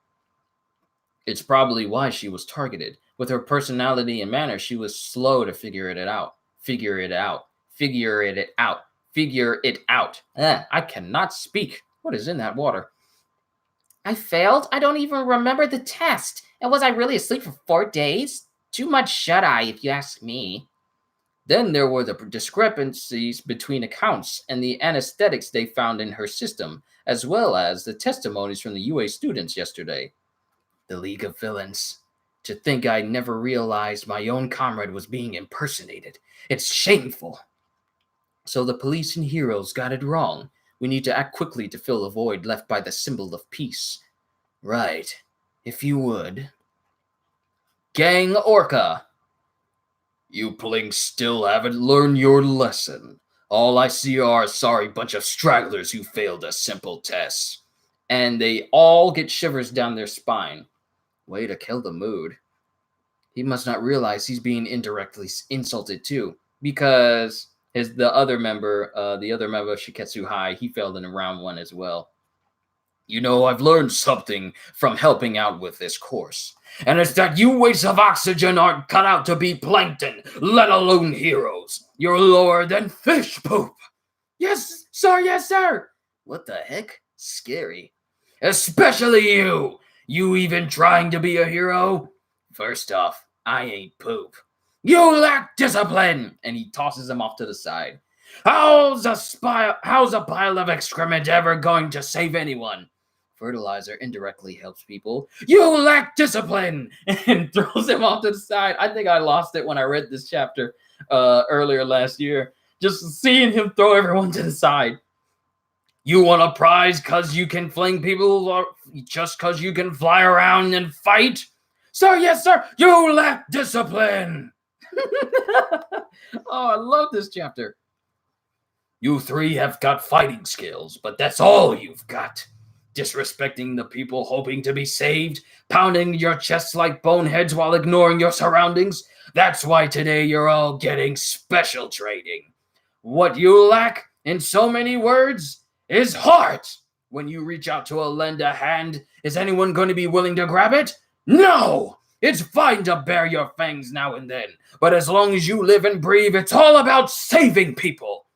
It's probably why she was targeted. With her personality and manner, she was slow to figure it out. Figure it out. Figure it out. Figure it out. I cannot speak. What is in that water? I failed? I don't even remember the test. And was I really asleep for 4 days? Too much shut-eye, if you ask me. Then there were the discrepancies between accounts and the anesthetics they found in her system, as well as the testimonies from the UA students yesterday. The League of Villains. To think I never realized my own comrade was being impersonated. It's shameful. So the police and heroes got it wrong. We need to act quickly to fill the void left by the symbol of peace. Right. If you would. Gang Orca. You plinks still haven't learned your lesson. All I see are a sorry bunch of stragglers who failed a simple test. And they all get shivers down their spine. Way to kill the mood. He must not realize he's being indirectly insulted too, because the other member of Shiketsu High, he failed in round 1 as well. You know, I've learned something from helping out with this course, and it's that you wastes of oxygen aren't cut out to be plankton, let alone heroes. You're lower than fish poop. Yes, sir, yes, sir. What the heck? Scary. Especially you. You even trying to be a hero? First off, I ain't poop. You lack discipline! And he tosses him off to the side. How's a pile of excrement ever going to save anyone? Fertilizer indirectly helps people. You lack discipline! And throws him off to the side. I think I lost it when I read this chapter earlier last year. Just seeing him throw everyone to the side. You want a prize because you can fling people or just because you can fly around and fight? Sir, yes, sir, you lack discipline. Oh, I love this chapter. You 3 have got fighting skills, but that's all you've got. Disrespecting the people hoping to be saved, pounding your chests like boneheads while ignoring your surroundings. That's why today you're all getting special training. What you lack, in so many words, is heart. When you reach out to lend a hand, is anyone going to be willing to grab it? No! It's fine to bare your fangs now and then, but as long as you live and breathe, it's all about saving people.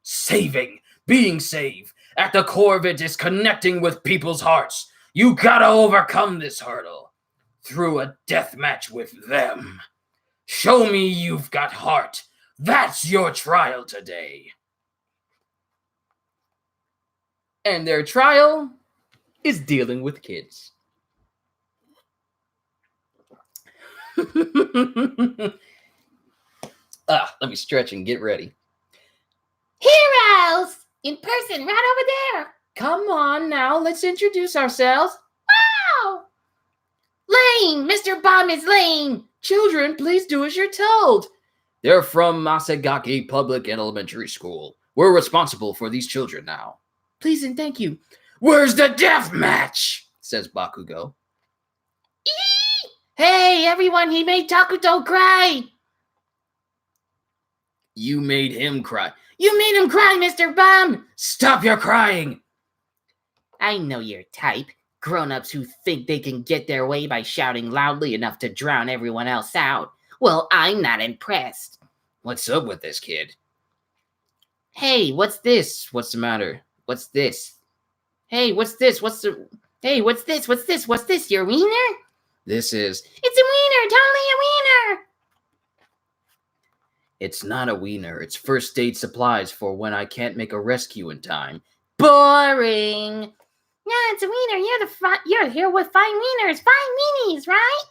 Saving, being saved. At the core of it is connecting with people's hearts. You gotta overcome this hurdle through a death match with them. Show me you've got heart. That's your trial today. And their trial is dealing with kids. Let me stretch and get ready. Heroes! In person, right over there. Come on now, let's introduce ourselves. Wow! Lane! Mr. Bomb is Lane! Children, please do as you're told. They're from Masagaki Public Elementary School. We're responsible for these children now. Please and thank you. Where's the death match? Says Bakugo. Eee! Hey, everyone, he made Takuto cry. You made him cry. You made him cry, Mr. Bomb. Stop your crying. I know your type. Grown-ups who think they can get their way by shouting loudly enough to drown everyone else out. Well, I'm not impressed. What's up with this kid? Hey, what's this? What's the matter? What's this? Hey, what's this? Hey, what's this? What's this? What's this? Your wiener? This is... It's a wiener! Totally a wiener! It's not a wiener. It's first aid supplies for when I can't make a rescue in time. Boring! Yeah, it's a wiener. You're here with fine wieners. Fine weenies, right?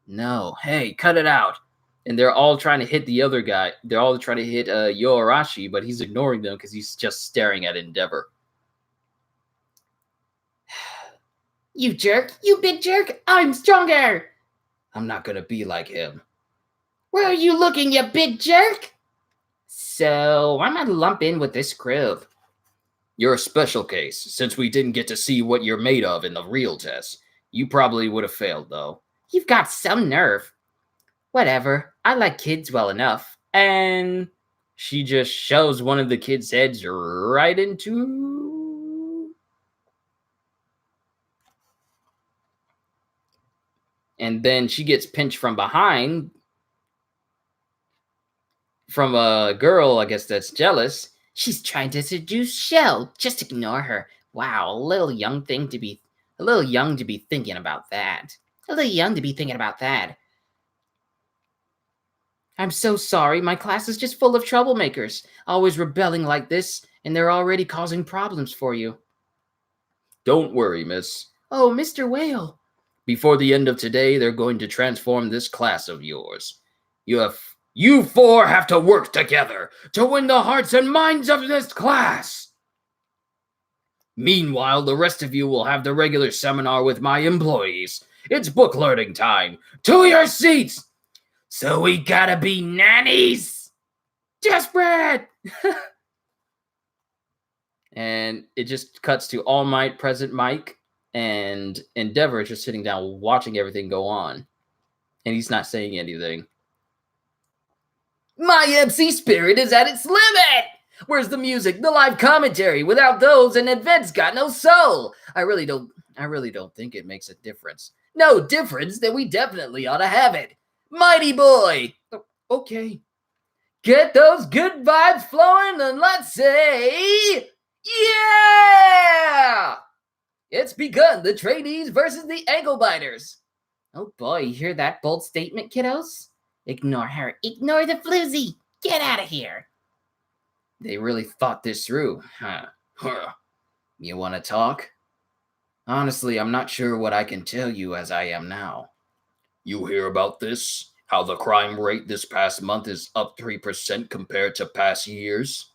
No. Hey, cut it out. And they're all trying to hit the other guy. They're all trying to hit Yoarashi, but he's ignoring them because he's just staring at Endeavor. You jerk. You big jerk. I'm stronger. I'm not going to be like him. Where are you looking, you big jerk? So, why am I lump in with this group? You're a special case, since we didn't get to see what you're made of in the real test. You probably would have failed, though. You've got some nerve. Whatever. I like kids well enough. And she just shoves one of the kids' heads right into... And then she gets pinched from behind from a girl, I guess that's jealous. She's trying to seduce Shell. Just ignore her. Wow, a little young to be thinking about that. A little young to be thinking about that. I'm so sorry. My class is just full of troublemakers, always rebelling like this, and they're already causing problems for you. Don't worry, miss. Oh, Mr. Whale. Before the end of today, they're going to transform this class of yours. You four have to work together to win the hearts and minds of this class. Meanwhile, the rest of you will have the regular seminar with my employees. It's book learning time. To your seats! So we gotta be nannies! Desperate! And it just cuts to All Might, Present Mike, and Endeavor just sitting down watching everything go on. And he's not saying anything. My MC spirit is at its limit! Where's the music, the live commentary? Without those, an event's got no soul. I really don't think it makes a difference. No difference, then we definitely ought to have it. Mighty boy! Okay. Get those good vibes flowing and let's say, yeah! It's begun, the trainees versus the ankle biters. Oh boy, you hear that bold statement, kiddos? Ignore her. Ignore the floozy. Get out of here. They really thought this through, huh? You want to talk? Honestly, I'm not sure what I can tell you as I am now. You hear about this? How the crime rate this past month is up 3% compared to past years?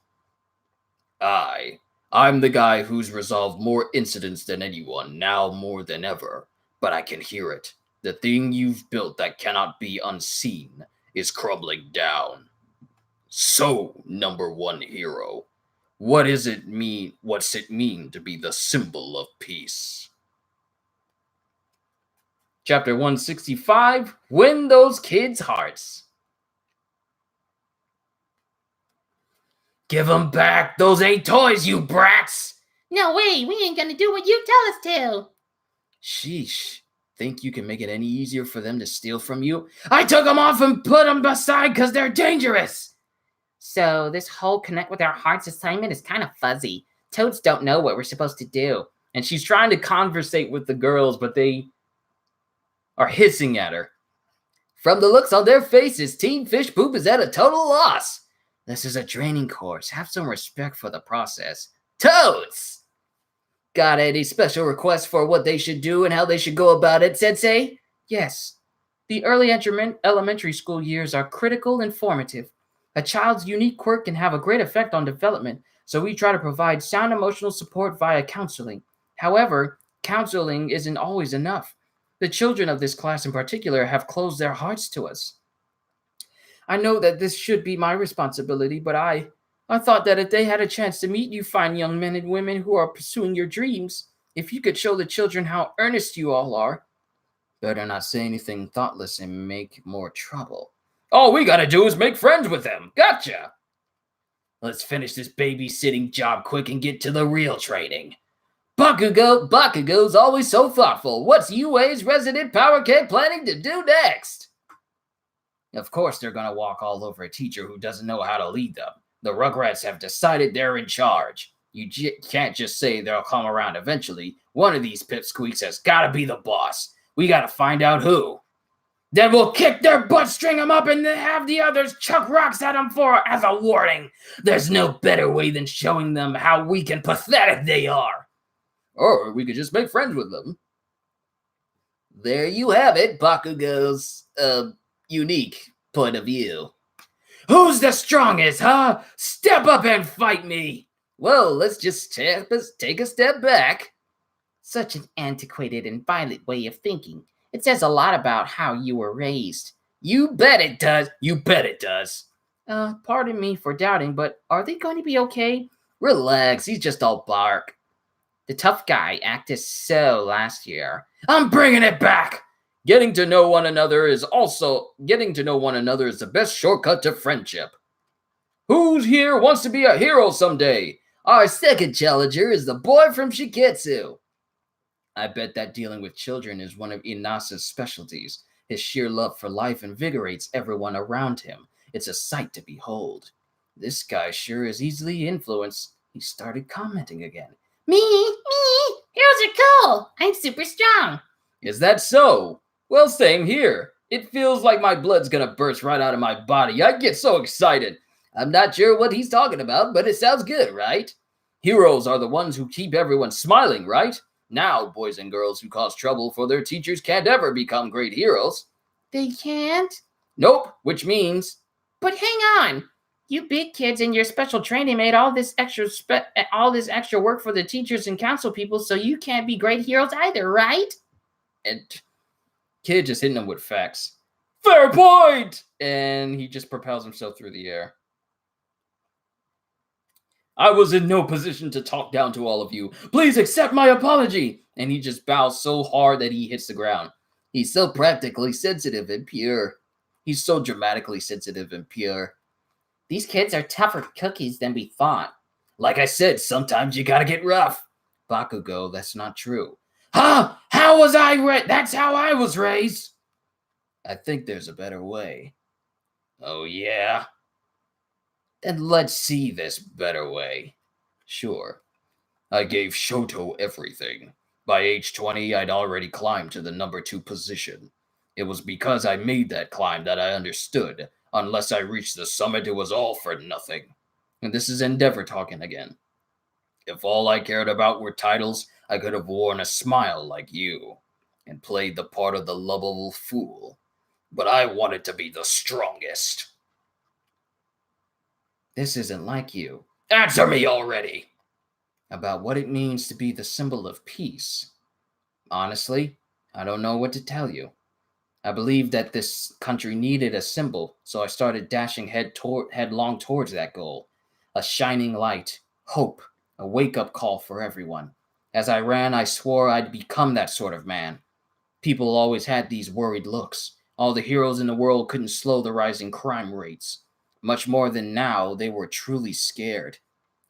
I'm the guy who's resolved more incidents than anyone, now more than ever. But I can hear it. The thing you've built that cannot be unseen is crumbling down. So, number one hero, what's it mean to be the symbol of peace? Chapter 165, Win Those Kids' Hearts. Give them back! Those ain't toys, you brats! No way, we ain't gonna do what you tell us to. Sheesh. Think you can make it any easier for them to steal from you? I took them off and put them aside because they're dangerous! So this whole connect with our hearts assignment is kind of fuzzy. Toads don't know what we're supposed to do. And she's trying to conversate with the girls, but they are hissing at her. From the looks on their faces, Team Fish Poop is at a total loss. This is a training course. Have some respect for the process. Toads! Got any special requests for what they should do and how they should go about it, Sensei? Yes. The early elementary school years are critical and formative. A child's unique quirk can have a great effect on development, so we try to provide sound emotional support via counseling. However, counseling isn't always enough. The children of this class in particular have closed their hearts to us. I know that this should be my responsibility, but I thought that if they had a chance to meet you fine young men and women who are pursuing your dreams, if you could show the children how earnest you all are. Better not say anything thoughtless and make more trouble. All we gotta do is make friends with them. Gotcha! Let's finish this babysitting job quick and get to the real training. Bakugo's always so thoughtful. What's UA's resident power kid planning to do next? Of course they're gonna walk all over a teacher who doesn't know how to lead them. The Rugrats have decided they're in charge. You can't just say they'll come around eventually. One of these pipsqueaks has gotta be the boss. We gotta find out who. Then we'll kick their butt, string them up, and then have the others chuck rocks at them as a warning. There's no better way than showing them how weak and pathetic they are. Or we could just make friends with them. There you have it, Bakugo's unique point of view. Who's the strongest, huh? Step up and fight me. Well, let's just take a step back. Such an antiquated and violent way of thinking. It says a lot about how you were raised. You bet it does. You bet it does. Pardon me for doubting, but are they going to be okay? Relax, he's just all bark. The tough guy acted so last year. I'm bringing it back. Getting to know one another is the best shortcut to friendship. Who's here wants to be a hero someday? Our second challenger is the boy from Shiketsu. I bet that dealing with children is one of Inasa's specialties. His sheer love for life invigorates everyone around him. It's a sight to behold. This guy sure is easily influenced. He started commenting again. Me? Heroes are cool. I'm super strong. Is that so? Well, same here. It feels like my blood's gonna burst right out of my body. I get so excited. I'm not sure what he's talking about, but it sounds good, right? Heroes are the ones who keep everyone smiling, right? Now, boys and girls who cause trouble for their teachers can't ever become great heroes. They can't? Nope, which means... But hang on. You big kids in your special training made all this extra work for the teachers and council people, so you can't be great heroes either, right? And Kid just hitting him with facts. Fair point! And he just propels himself through the air. I was in no position to talk down to all of you. Please accept my apology. And he just bows so hard that he hits the ground. He's so practically sensitive and pure. He's so dramatically sensitive and pure. These kids are tougher cookies than we thought. Like I said, sometimes you gotta get rough. Bakugo, that's not true. Huh? How was I raised? That's how I was raised. I think there's a better way. Oh, yeah? Then let's see this better way. Sure. I gave Shoto everything. By age 20, I'd already climbed to the number 2 position. It was because I made that climb that I understood. Unless I reached the summit, it was all for nothing. And this is Endeavor talking again. If all I cared about were titles, I could have worn a smile like you and played the part of the lovable fool. But I wanted to be the strongest. This isn't like you. Answer me already! About what it means to be the symbol of peace. Honestly, I don't know what to tell you. I believed that this country needed a symbol, so I started dashing headlong towards that goal. A shining light, hope, a wake-up call for everyone. As I ran, I swore I'd become that sort of man. People always had these worried looks. All the heroes in the world couldn't slow the rising crime rates. Much more than now, they were truly scared.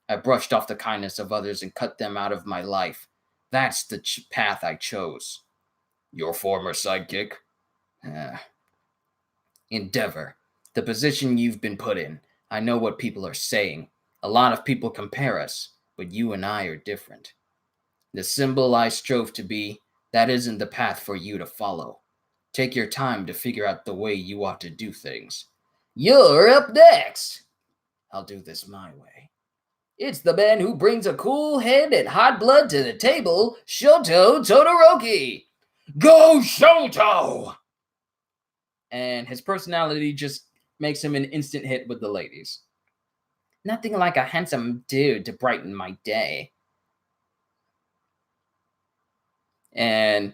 I brushed off the kindness of others and cut them out of my life. That's the path I chose. Your former sidekick? Endeavor, the position you've been put in. I know what people are saying. A lot of people compare us, but you and I are different. The symbol I strove to be, that isn't the path for you to follow. Take your time to figure out the way you ought to do things. You're up next! I'll do this my way. It's the man who brings a cool head and hot blood to the table, Shoto Todoroki! Go Shoto! And his personality just makes him an instant hit with the ladies. Nothing like a handsome dude to brighten my day. And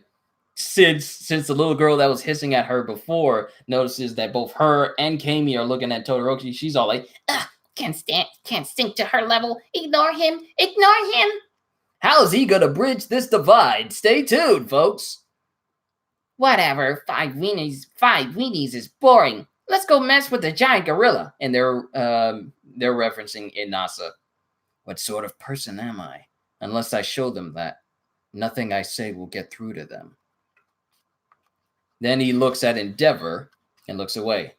since the little girl that was hissing at her before notices that both her and Kami are looking at Todoroki, she's all like, can't sink to her level. Ignore him. How's he gonna bridge this divide? Stay tuned, folks. Whatever, five weenies is boring. Let's go mess with the giant gorilla. And they're referencing Inasa. What sort of person am I? Unless I show them that, nothing I say will get through to them. Then he looks at Endeavor and looks away.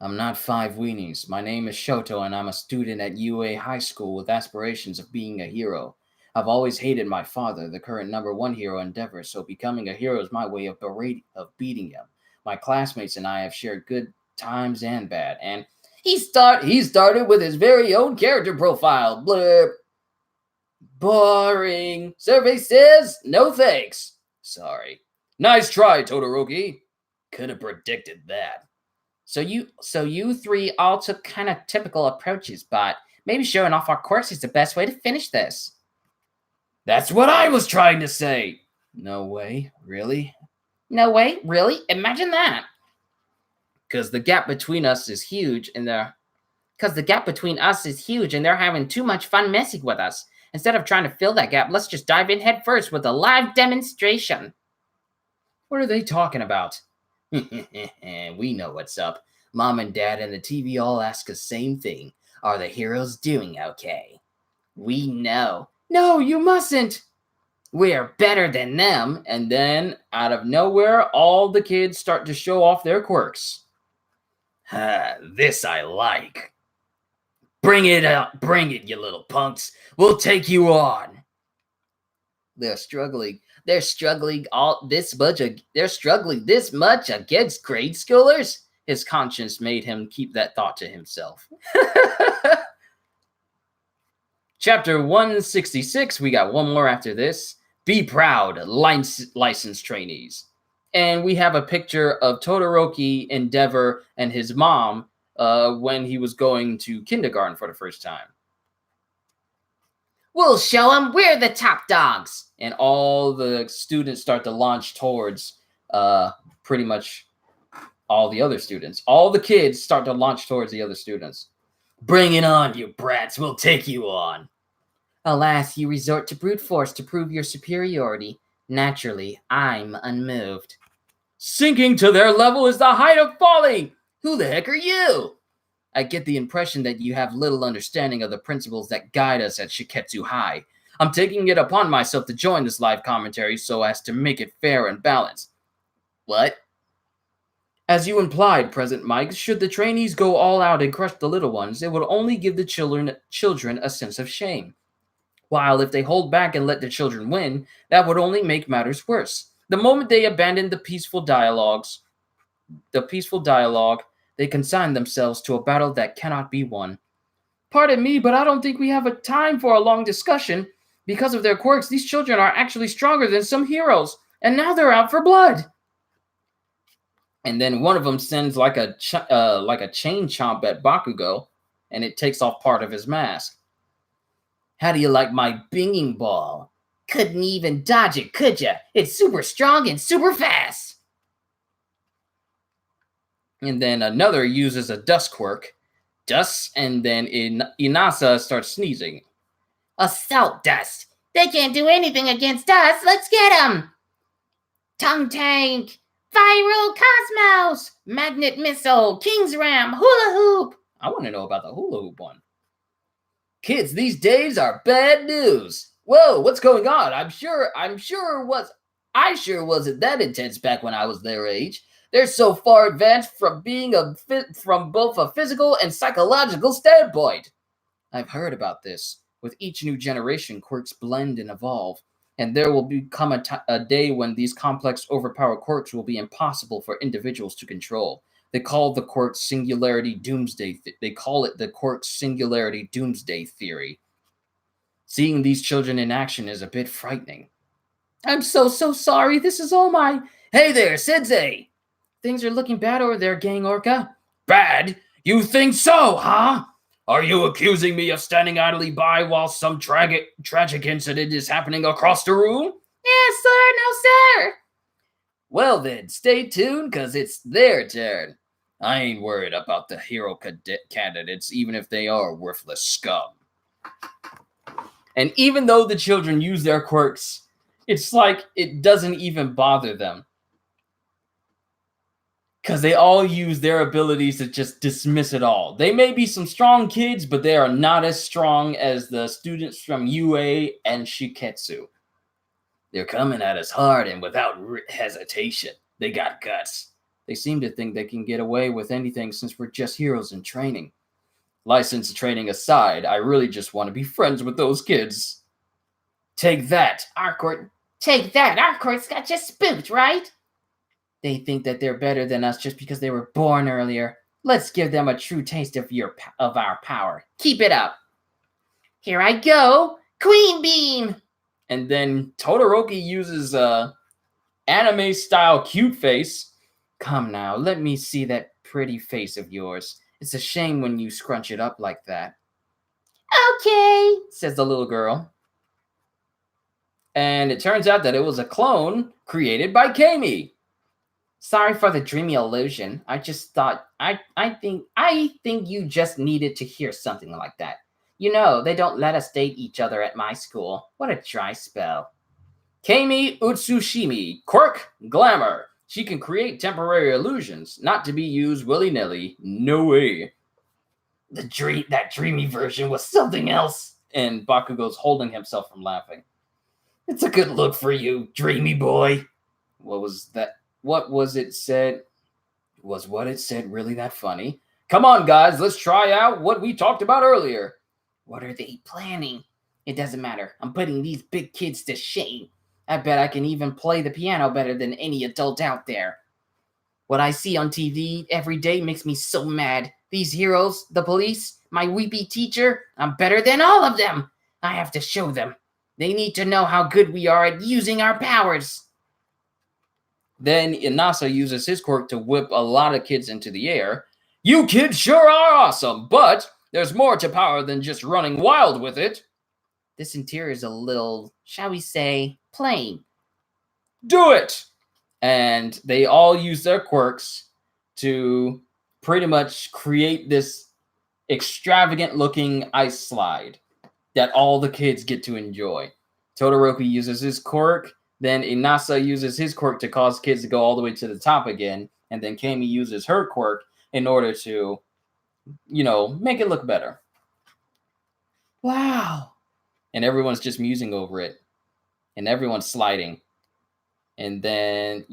I'm not five weenies. My name is Shoto, and I'm a student at UA High School with aspirations of being a hero. I've always hated my father, the current number 1 hero, Endeavor, so becoming a hero is my way of beating him. My classmates and I have shared good times and bad, and he started with his very own character profile. Blurb. Boring. Survey says no thanks. Sorry. Nice try, Todoroki. Could have predicted that. So you three all took kind of typical approaches, but maybe showing off our quirks is the best way to finish this. That's what I was trying to say. No way, really? No way, really? Imagine that. Because the gap between us is huge, and they're having too much fun messing with us. Instead of trying to fill that gap, let's just dive in head first with a live demonstration. What are they talking about? We know what's up. Mom and Dad and the TV all ask the same thing. Are the heroes doing okay? We know. No, you mustn't. We're better than them. And then, out of nowhere, all the kids start to show off their quirks. This I like. Bring it out, bring it, you little punks. We'll take you on. They're struggling. They're struggling this much against grade schoolers. His conscience made him keep that thought to himself. Chapter 166, we got one more after this. Be proud, licensed trainees. And we have a picture of Todoroki, Endeavor, and his mom when he was going to kindergarten for the first time. We'll show them we're the top dogs. And all the students start to launch towards pretty much all the other students. All the kids start to launch towards the other students. Bring it on, you brats. We'll take you on. Alas, you resort to brute force to prove your superiority. Naturally, I'm unmoved. Sinking to their level is the height of folly. Who the heck are you? I get the impression that you have little understanding of the principles that guide us at Shiketsu High. I'm taking it upon myself to join this live commentary so as to make it fair and balanced. What? As you implied, President Mike, should the trainees go all out and crush the little ones, it would only give the children a sense of shame. While if they hold back and let the children win, that would only make matters worse. The moment they abandon the peaceful dialogue, they consign themselves to a battle that cannot be won. Pardon me, but I don't think we have a time for a long discussion. Because of their quirks, these children are actually stronger than some heroes, and now they're out for blood. And then one of them sends like a chain chomp at Bakugo, and it takes off part of his mask. How do you like my binging ball? Couldn't even dodge it, could ya? It's super strong and super fast. And then another uses a dust quirk. Dust, and then Inasa starts sneezing. Assault dust. They can't do anything against us. Let's get them. Tongue tank. Viral Cosmos. Magnet missile. King's Ram. Hula hoop. I want to know about the hula hoop one. Kids these days are bad news. Whoa, what's going on? I sure wasn't that intense back when I was their age. They're so far advanced from being from both a physical and psychological standpoint. I've heard about this. With each new generation, quirks blend and evolve, and there will become a day when these complex, overpowered quirks will be impossible for individuals to control. They call the quirk singularity doomsday. They call it the quirk singularity doomsday theory. Seeing these children in action is a bit frightening. I'm so sorry. This is all my... Hey there, Sensei! Things are looking bad over there, Gang Orca. Bad? You think so, huh? Are you accusing me of standing idly by while some tragic incident is happening across the room? Yes, sir. No, sir. Well then, stay tuned, because it's their turn. I ain't worried about the hero candidates, even if they are worthless scum. And even though the children use their quirks, it's like it doesn't even bother them. Because they all use their abilities to just dismiss it all. They may be some strong kids, but they are not as strong as the students from UA and Shiketsu. They're coming at us hard and without hesitation. They got guts. They seem to think they can get away with anything since we're just heroes in training. License training aside, I really just want to be friends with those kids. Take that, our court. Take that, our court's got you spooked, right? They think that they're better than us just because they were born earlier. Let's give them a true taste of our power. Keep it up. Here I go. Queen Beam. And then Todoroki uses anime-style cute face. Come now, let me see that pretty face of yours. It's a shame when you scrunch it up like that. Okay, says the little girl. And it turns out that it was a clone created by Kami. Sorry for the dreamy illusion. I just thought I think you just needed to hear something like that. You know, they don't let us date each other at my school. What a dry spell. Kami Utsushimi, quirk, glamour. She can create temporary illusions, not to be used willy-nilly. No way. That dreamy version was something else. And Bakugo's holding himself from laughing. It's a good look for you, dreamy boy. What was that? What was it said? Was what it said really that funny? Come on, guys, let's try out what we talked about earlier. What are they planning? It doesn't matter. I'm putting these big kids to shame. I bet I can even play the piano better than any adult out there. What I see on TV every day makes me so mad. These heroes, the police, my weepy teacher, I'm better than all of them. I have to show them. They need to know how good we are at using our powers. Then Inasa uses his quirk to whip a lot of kids into the air. You kids sure are awesome, but there's more to power than just running wild with it. This interior is a little, shall we say, plain. Do it! And they all use their quirks to pretty much create this extravagant looking ice slide that all the kids get to enjoy. Todoroki uses his quirk, then Inasa uses his quirk to cause kids to go all the way to the top again, and then Kami uses her quirk in order to, make it look better. Wow. And everyone's just musing over it, and everyone's sliding. And then,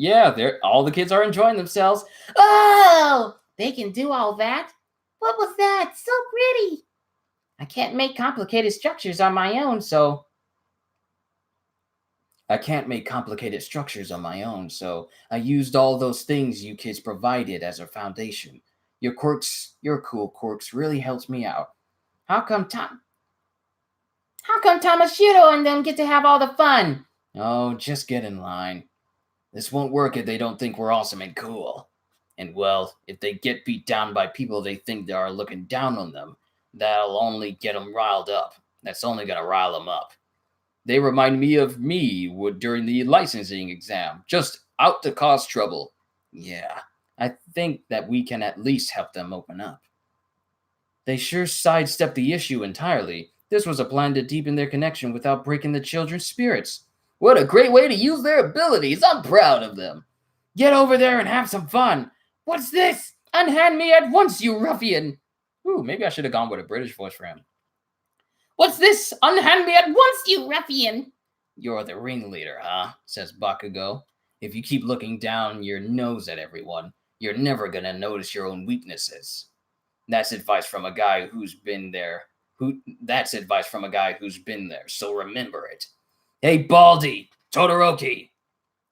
all the kids are enjoying themselves. Oh, they can do all that? What was that? So pretty. I can't make complicated structures on my own, so I used all those things you kids provided as a foundation. Your cool quirks really helped me out. How come Tamashiro and them get to have all the fun? Oh, just get in line. This won't work if they don't think we're awesome and cool. And well, if they get beat down by people they think they are looking down on them, that'll only get them riled up. That's only gonna rile them up. They remind me of me during the licensing exam, just out to cause trouble. Yeah, I think that we can at least help them open up. They sure sidestepped the issue entirely. This was a plan to deepen their connection without breaking the children's spirits. What a great way to use their abilities. I'm proud of them. Get over there and have some fun. What's this? Unhand me at once, you ruffian. Ooh, maybe I should have gone with a British voice for him. What's this? Unhand me at once, you ruffian. You're the ringleader, huh? Says Bakugo. If you keep looking down your nose at everyone, you're never gonna notice your own weaknesses. That's advice from a guy who's been there. So remember it. Hey, Baldy, Todoroki.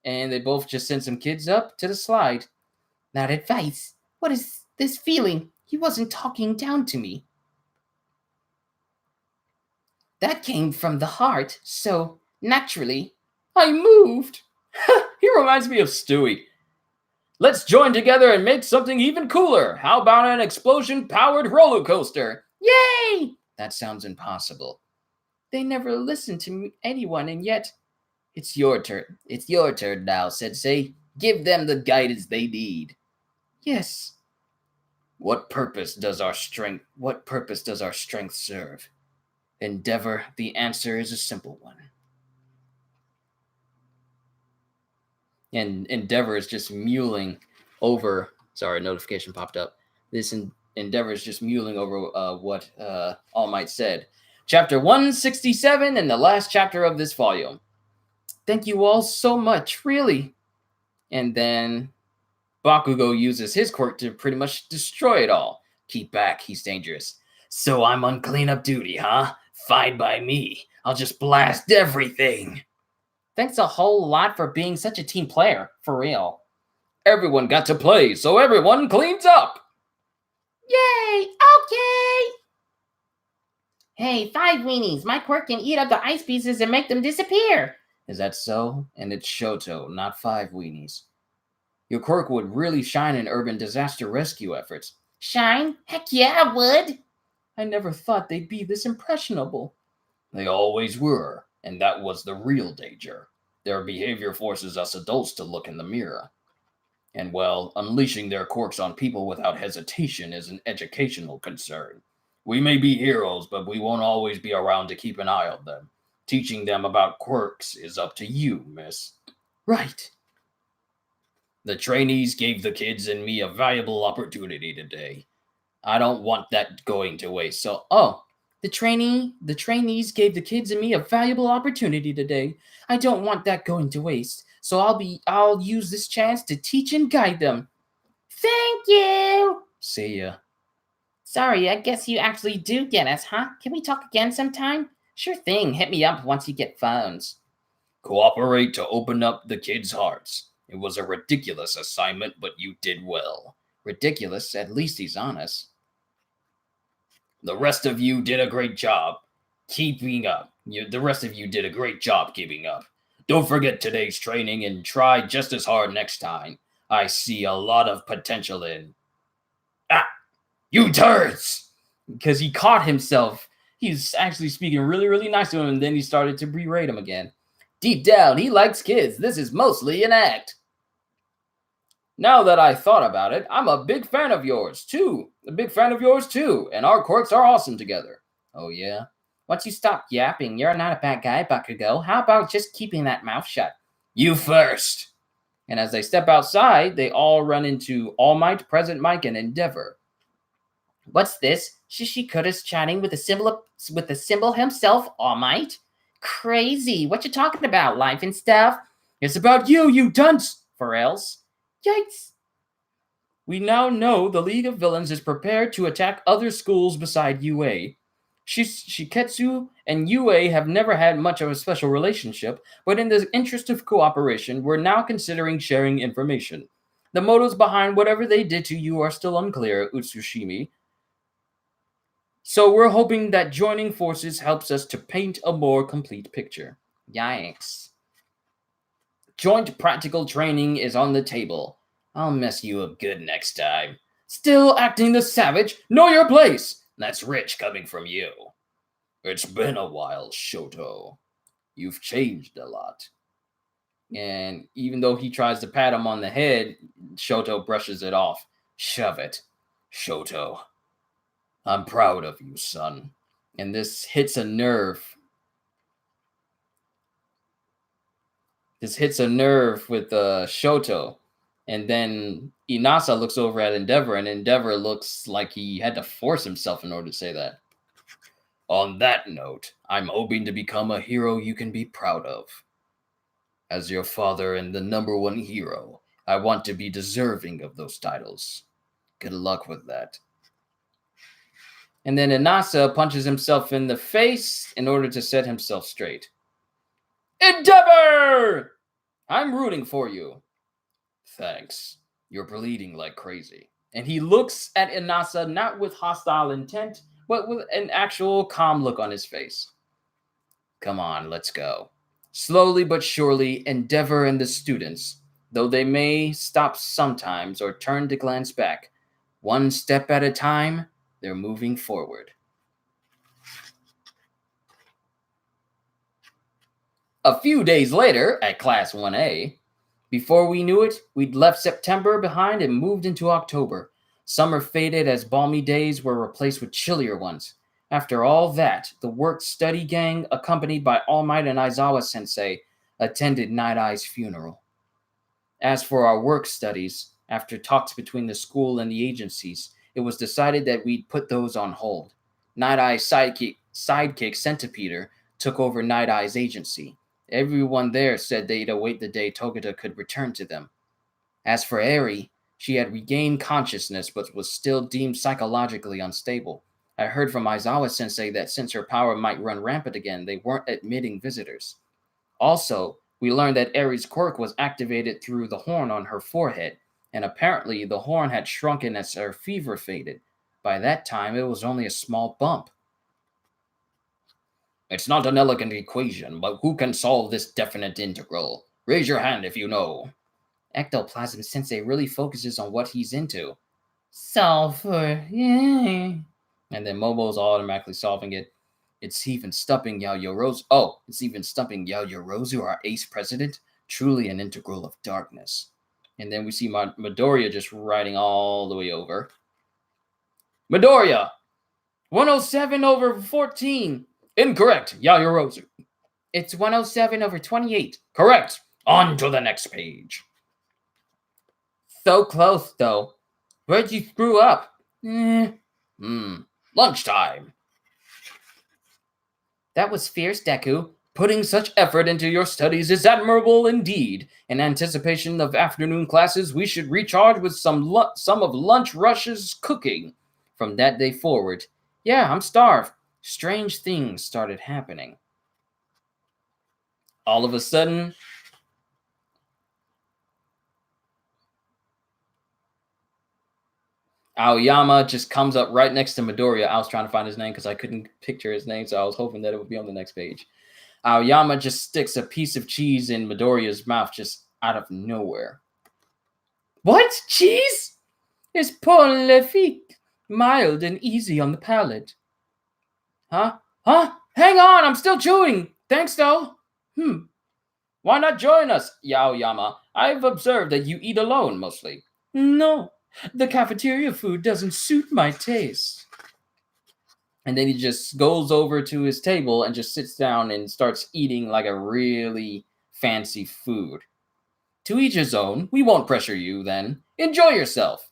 And they both just send some kids up to the slide. That advice. What is this feeling? He wasn't talking down to me. That came from the heart, so naturally, I moved. He reminds me of Stewie. Let's join together and make something even cooler. How about an explosion-powered roller coaster? Yay! That sounds impossible. They never listen to anyone, and yet... It's your turn. It's your turn now, Sensei. Give them the guidance they need. Yes. What purpose does our strength serve? Endeavor, the answer is a simple one. And Endeavor is just mulling over. Sorry, a notification popped up. This Endeavor is just mulling over what All Might said. Chapter 167 and the last chapter of this volume. Thank you all so much, really. And then Bakugo uses his quirk to pretty much destroy it all. Keep back, he's dangerous. So I'm on cleanup duty, huh? Fine by me. I'll just blast everything. Thanks a whole lot for being such a team player, for real. Everyone got to play, so everyone cleans up. Yay! Okay! Hey, 5 weenies. My quirk can eat up the ice pieces and make them disappear. Is that so? And it's Shoto, not 5 weenies. Your quirk would really shine in urban disaster rescue efforts. Shine? Heck yeah, it would. I never thought they'd be this impressionable. They always were, and that was the real danger. Their behavior forces us adults to look in the mirror. And well, unleashing their quirks on people without hesitation is an educational concern. We may be heroes, but we won't always be around to keep an eye on them. Teaching them about quirks is up to you, miss. Right. The trainees gave the kids and me a valuable opportunity today. I don't want that going to waste, so... Oh, The trainees gave the kids and me a valuable opportunity today. I don't want that going to waste. So I'll use this chance to teach and guide them. Thank you. See ya. Sorry, I guess you actually do get us, huh? Can we talk again sometime? Sure thing. Hit me up once you get phones. Cooperate to open up the kids' hearts. It was a ridiculous assignment, but you did well. Ridiculous. At least he's honest. The rest of you did a great job keeping up. The rest of you did a great job keeping up. Don't forget today's training and try just as hard next time. I see a lot of potential in. Ah! You turds! Because he caught himself. He's actually speaking really, really nice to him, and then he started to berate him again. Deep down, he likes kids. This is mostly an act. Now that I thought about it, I'm a big fan of yours, too. And our quirks are awesome together. Oh, yeah? Once you stop yapping, you're not a bad guy, Bakugo. How about just keeping that mouth shut? You first! And as they step outside, they all run into All Might, Present Mike, and Endeavor. What's this? Shishikuda's chatting with the symbol himself, All Might? Crazy. What you talking about? Life and stuff? It's about you dunce! Pharrell's. Yikes. We now know the League of Villains is prepared to attack other schools beside UA. Shiketsu and UA have never had much of a special relationship, but in the interest of cooperation, we're now considering sharing information. The motives behind whatever they did to you are still unclear, Utsushimi. So we're hoping that joining forces helps us to paint a more complete picture. Yikes. Joint practical training is on the table. I'll mess you up good next time. Still acting the savage? Know your place! That's rich coming from you. It's been a while, Shoto. You've changed a lot. And even though he tries to pat him on the head, Shoto brushes it off. Shove it. Shoto, I'm proud of you, son. And this hits a nerve. This hits a nerve with Shoto. And then Inasa looks over at Endeavor, and Endeavor looks like he had to force himself in order to say that. On that note, I'm hoping to become a hero you can be proud of. As your father and the #1 hero, I want to be deserving of those titles. Good luck with that. And then Inasa punches himself in the face in order to set himself straight. Endeavor! I'm rooting for you. Thanks. You're bleeding like crazy. And he looks at Inasa not with hostile intent, but with an actual calm look on his face. Come on, let's go. Slowly but surely, Endeavor and the students, though they may stop sometimes or turn to glance back, one step at a time, they're moving forward. A few days later, at Class 1A, before we knew it, we'd left September behind and moved into October. Summer faded as balmy days were replaced with chillier ones. After all that, the work-study gang, accompanied by All Might and Aizawa-sensei, attended Night Eye's funeral. As for our work studies, after talks between the school and the agencies, it was decided that we'd put those on hold. Night Eye's sidekick Centipeter took over Night Eye's agency. Everyone there said they'd await the day Togata could return to them. As for Eri, she had regained consciousness but was still deemed psychologically unstable. I heard from Aizawa-sensei that since her power might run rampant again, they weren't admitting visitors. Also, we learned that Eri's quirk was activated through the horn on her forehead, and apparently the horn had shrunken as her fever faded. By that time, it was only a small bump. It's not an elegant equation, but who can solve this definite integral? Raise your hand if you know. Ectoplasm Sensei really focuses on what he's into. Sulfur, yeah. And then Momo's automatically solving it. It's even stumping Yaoyorozu, our ace president. Truly an integral of darkness. And then we see Midorya just riding all the way over. Midorya! 107/14. Incorrect, Yaoyorozu. It's 107/28. Correct. On to the next page. So close, though. Where'd you screw up? Lunchtime. That was fierce, Deku. Putting such effort into your studies is admirable indeed. In anticipation of afternoon classes, we should recharge with some of Lunch Rush's cooking. From that day forward, yeah, I'm starved. Strange things started happening. All of a sudden, Aoyama just comes up right next to Midorya. I was trying to find his name because I couldn't picture his name, so I was hoping that it would be on the next page. Aoyama just sticks a piece of cheese in Midoriya's mouth just out of nowhere. What? Cheese? It's pour le fique. Mild and easy on the palate. Huh? Hang on, I'm still chewing. Thanks, though. Why not join us, Aoyama? I've observed that you eat alone, mostly. No, the cafeteria food doesn't suit my taste. And then he just goes over to his table and just sits down and starts eating like a really fancy food. To each his own. We won't pressure you then. Enjoy yourself.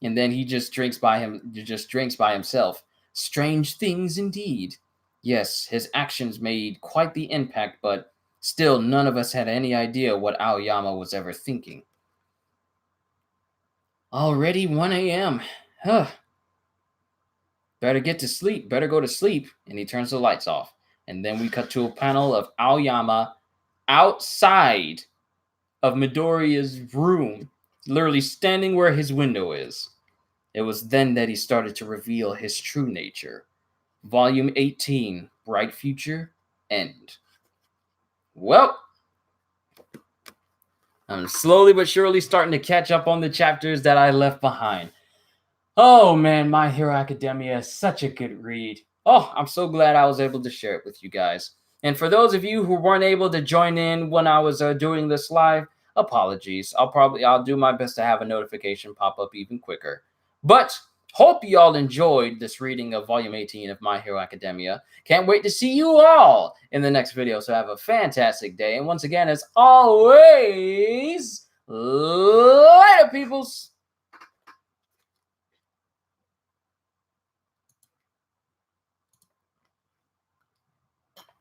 And then he just drinks by himself. Strange things indeed. Yes, his actions made quite the impact, but still none of us had any idea what Aoyama was ever thinking. Already 1 a.m. Huh. Better get to sleep. Better go to sleep. And he turns the lights off. And then we cut to a panel of Aoyama outside of Midoriya's room, literally standing where his window is. It was then that he started to reveal his true nature. Volume 18, Bright Future, End. Well, I'm slowly but surely starting to catch up on the chapters that I left behind. Oh man, My Hero Academia is such a good read. Oh, I'm so glad I was able to share it with you guys. And for those of you who weren't able to join in when I was doing this live, apologies. I'll do my best to have a notification pop up even quicker. But hope you all enjoyed this reading of Volume 18 of My Hero Academia. Can't wait to see you all in the next video. So have a fantastic day. And once again, as always, later, peoples.